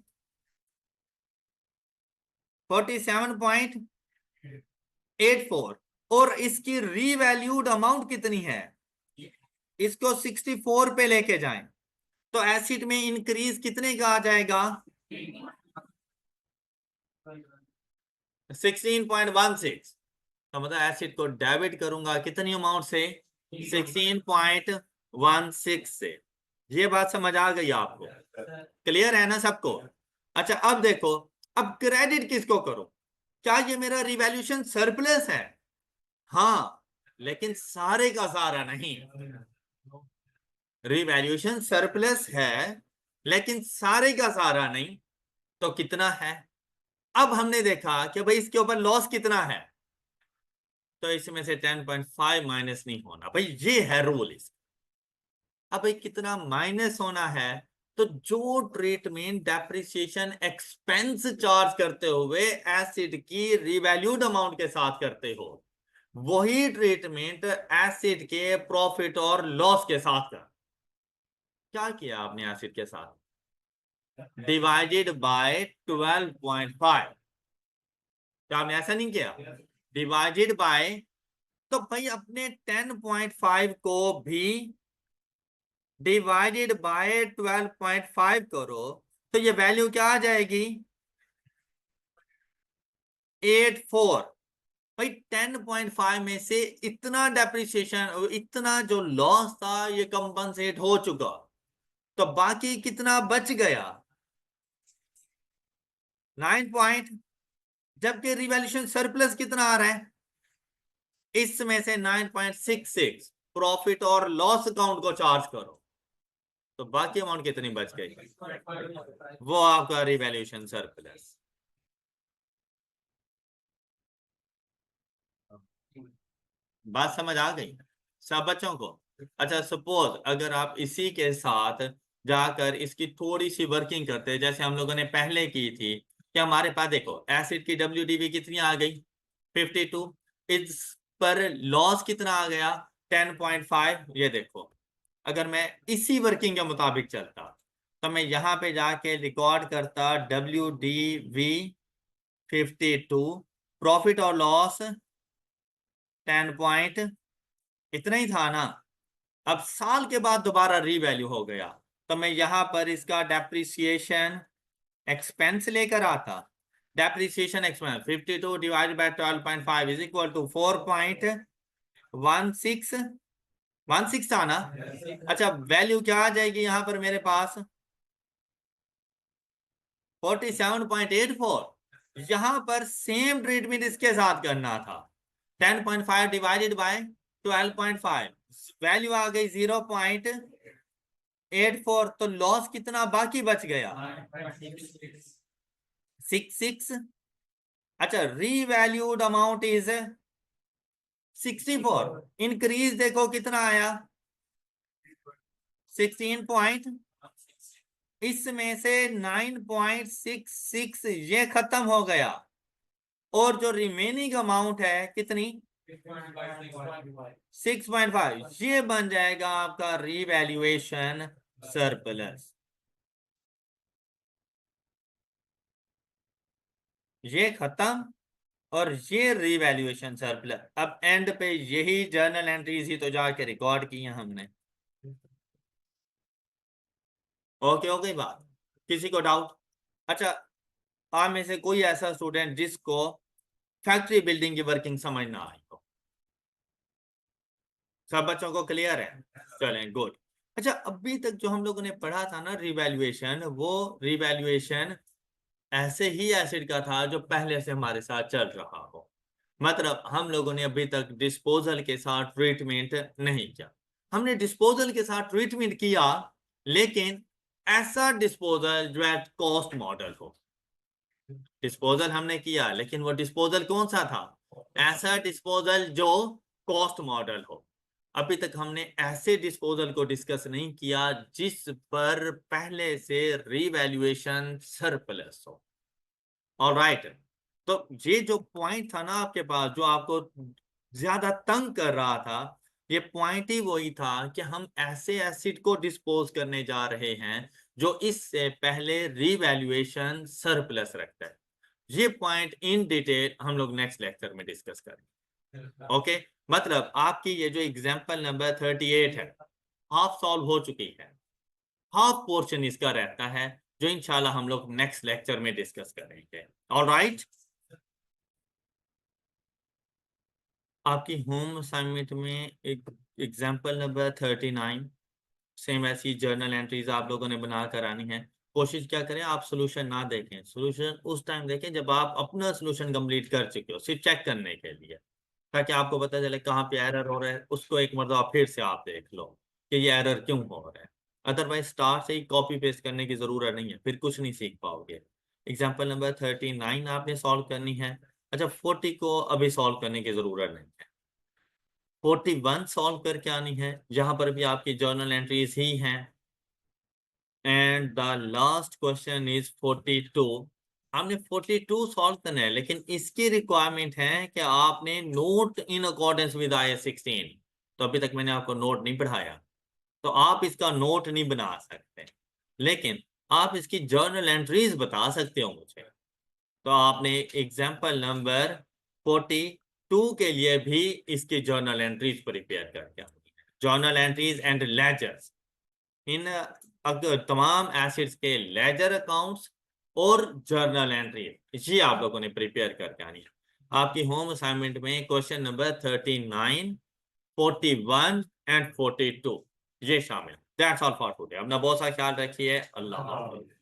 47.84। और इसकी रीवैल्यूड अमाउंट कितनी है? इसको 64 पे लेके जाएं, तो एसिड में इंक्रीज कितने का आ जाएगा? 16.16। तो मतलब एसिड को डेबिट करूंगा कितनी अमाउंट से? 16.16 से। ये बात समझ आ गई आपको? क्लियर है ना सबको? अच्छा, अब देखो, अब क्रेडिट किसको करो? क्या ये मेरा रिवैल्यूएशन सरप्लस है? हाँ, लेकिन सारे का सारा नहीं। रिवैल्यूएशन सरप्लस है, लेकिन सारे का सारा नहीं। तो कितना है? अब हमने देखा कि भाई इसके ऊपर लॉस कितना है, तो इसमें से 10.5 माइनस नहीं होना। भाई ये है रूल इसका। अब भाई कितना माइनस होना है? तो जो ट्रीटमेंट डेप्रिसिएशन एक्सपेंस चार्ज करते हुए एसिड की रिवैल्यूड अमाउंट के साथ करते हो, वही ट्रीटमेंट एसिड के प्रॉफिट और लॉस के साथ कर। क्या किया आपने एसिड के साथ? Divided by 12.5। क्या आपने ऐसा नहीं किया? डिवाइडेड बाय, तो भाई अपने 10.5 को भी डिवाइडेड बाय 12.5 करो, तो ये वैल्यू क्या आ जाएगी? 84। भाई 10.5 में से इतना डेप्रिसिएशन, इतना जो लॉस था ये कंपनसेट हो चुका, तो बाकी कितना बच गया? 9 पॉइंट। जबकि रिवैल्यूएशन सरप्लस कितना आ रहा है? इसमें से 9.66 प्रॉफिट और लॉस अकाउंट को चार्ज करो, तो बाकी अमाउंट कितनी बच गई? वो आपका रिवैल्यूएशन सरप्लस। बात समझ आ गई सब बच्चों को? अच्छा, सपोज अगर आप इसी के साथ जाकर इसकी थोड़ी सी वर्किंग करते, जैसे हम लोगों ने पहले की थी, कि हमारे पास देखो एसिड की डब्ल्यूडीवी कितनी आ गई? 52। इस पर लॉस कितना आ गया? 10.5। ये देखो, अगर मैं इसी वर्किंग के मुताबिक चलता तो मैं यहाँ पे जाके रिकॉर्ड करता WDV52, प्रॉफिट और लॉस 10 पॉइंट, इतना ही था ना। अब साल के बाद दोबारा रीवैल्यू हो गया तो मैं यहाँ पर इसका डेप्रिसिएशन एक्सपेंस लेकर आता। Depreciation expense 52 divided by 12.5 is equal to 4.16 था ना। अच्छा, वैल्यू क्या आ जाएगी यहाँ पर मेरे पास 47.84। यहां पर सेम ट्रीटमेंट इसके साथ करना था। 10.5 डिवाइडेड बाय 12.5, वैल्यू आ गई 0.84, तो लॉस कितना बाकी बच गया 66। अच्छा, रीवैल्यूड अमाउंट इज 64, इंक्रीज देखो कितना आया 16 पॉइंट, इसमें से 9.66 ये खत्म हो गया और जो रिमेनिंग अमाउंट है कितनी 6.5, ये बन जाएगा आपका रीवैल्यूएशन सरप्लस। ये खत्म और ये रीवैल्यूएशन सरप्लस। अब एंड पे यही जर्नल एंट्रीज ही तो जाके रिकॉर्ड की हैं हमने। ओके हो गई बात, किसी को डाउट? अच्छा, आप में से कोई ऐसा स्टूडेंट जिसको फैक्ट्री बिल्डिंग की वर्किंग समझ ना आई हो? सब बच्चों को क्लियर है? चलें, गुड। अच्छा, अभी तक जो हम लोगों ने पढ़ा था ना रिवैल्यूएशन, वो रिवैल्यूएशन ऐसे ही एसिड का था जो पहले से हमारे साथ चल रहा हो। मतलब हम लोगों ने अभी तक डिस्पोजल के साथ ट्रीटमेंट नहीं किया। हमने डिस्पोजल के साथ ट्रीटमेंट किया, लेकिन ऐसा डिस्पोजल जो एट कॉस्ट मॉडल हो। डिस्पोजल हमने किया, लेकिन वो डिस्पोजल कौन सा था? ऐसा डिस्पोजल जो कॉस्ट मॉडल हो। अभी तक हमने ऐसे डिस्पोजल को डिस्कस नहीं किया जिस पर पहले से रीवैल्यूएशन सरप्लस हो। ऑलराइट, तो ये जो पॉइंट था ना आपके पास, जो आपको ज्यादा तंग कर रहा था, ये पॉइंट ही वही था कि हम ऐसे एसिड को डिस्पोज करने जा रहे हैं जो इससे पहले रीवैल्यूएशन सरप्लस रखता है। ये पॉइंट इन डिटेल हम लोग नेक्स्ट लेक्चर में डिस्कस करेंगे। ओके, मतलब आपकी ये जो एग्जांपल नंबर 38 है, हाफ सॉल्व हो चुकी है। हाफ पोर्शन इसका रहता है जो इंशाल्लाह हम लोग नेक्स्ट लेक्चर में डिस्कस करेंगे। ऑलराइट, आपकी होम असाइनमेंट में एक एग्जांपल नंबर 39, सेम ऐसी जर्नल एंट्रीज आप लोगों ने बना कर आनी है। कोशिश क्या करें, आप सोल्यूशन ना देखें, सोल्यूशन उस टाइम देखें जब आप अपना सोल्यूशन कंप्लीट कर चुके हो, सिर्फ चेक करने के लिए, ताकि आपको पता चले कहाँ पे एरर हो रहा है। उसको एक मरतबा फिर से आप देख लो कि ये एरर क्यों हो रहा है। अदरवाइज स्टार्ट से ही कॉपी पेस्ट करने की जरूरत नहीं है, फिर कुछ नहीं सीख पाओगे। एग्जाम्पल नंबर 39 आपने सॉल्व करनी है। अच्छा, 40 को अभी सॉल्व करने की जरूरत नहीं है, 41 सॉल्व करके आनी है, जहां पर भी आपकी जर्नल एंट्रीज ही हैं। And the last question is 42। हमने 42 सॉल्व करना है, लेकिन इसकी रिक्वायरमेंट है कि आपने note in accordance with IS 16। तो अभी तक मैंने आपको नोट नहीं पढ़ाया, तो आप इसका नोट नहीं बना सकते, लेकिन आप इसकी जर्नल एंट्रीज बता सकते हो मुझे। तो आपने एग्जाम्पल नंबर 42 के लिए भी इसकी जर्नल एंट्रीज प्रिपेयर करके, जर्नल एंट्रीज एंड लेजर्स, इन अगर तमाम एसिड्स के लेजर अकाउंट्स और जर्नल एंट्री, ये आप लोगों ने प्रिपेयर करके आनी है। आपकी होम असाइनमेंट में क्वेश्चन नंबर 39, 41 एंड 42 ये शामिल। That's all for today. अपना बहुत सा ख्याल रखिए। अल्लाह हाफ़िज़।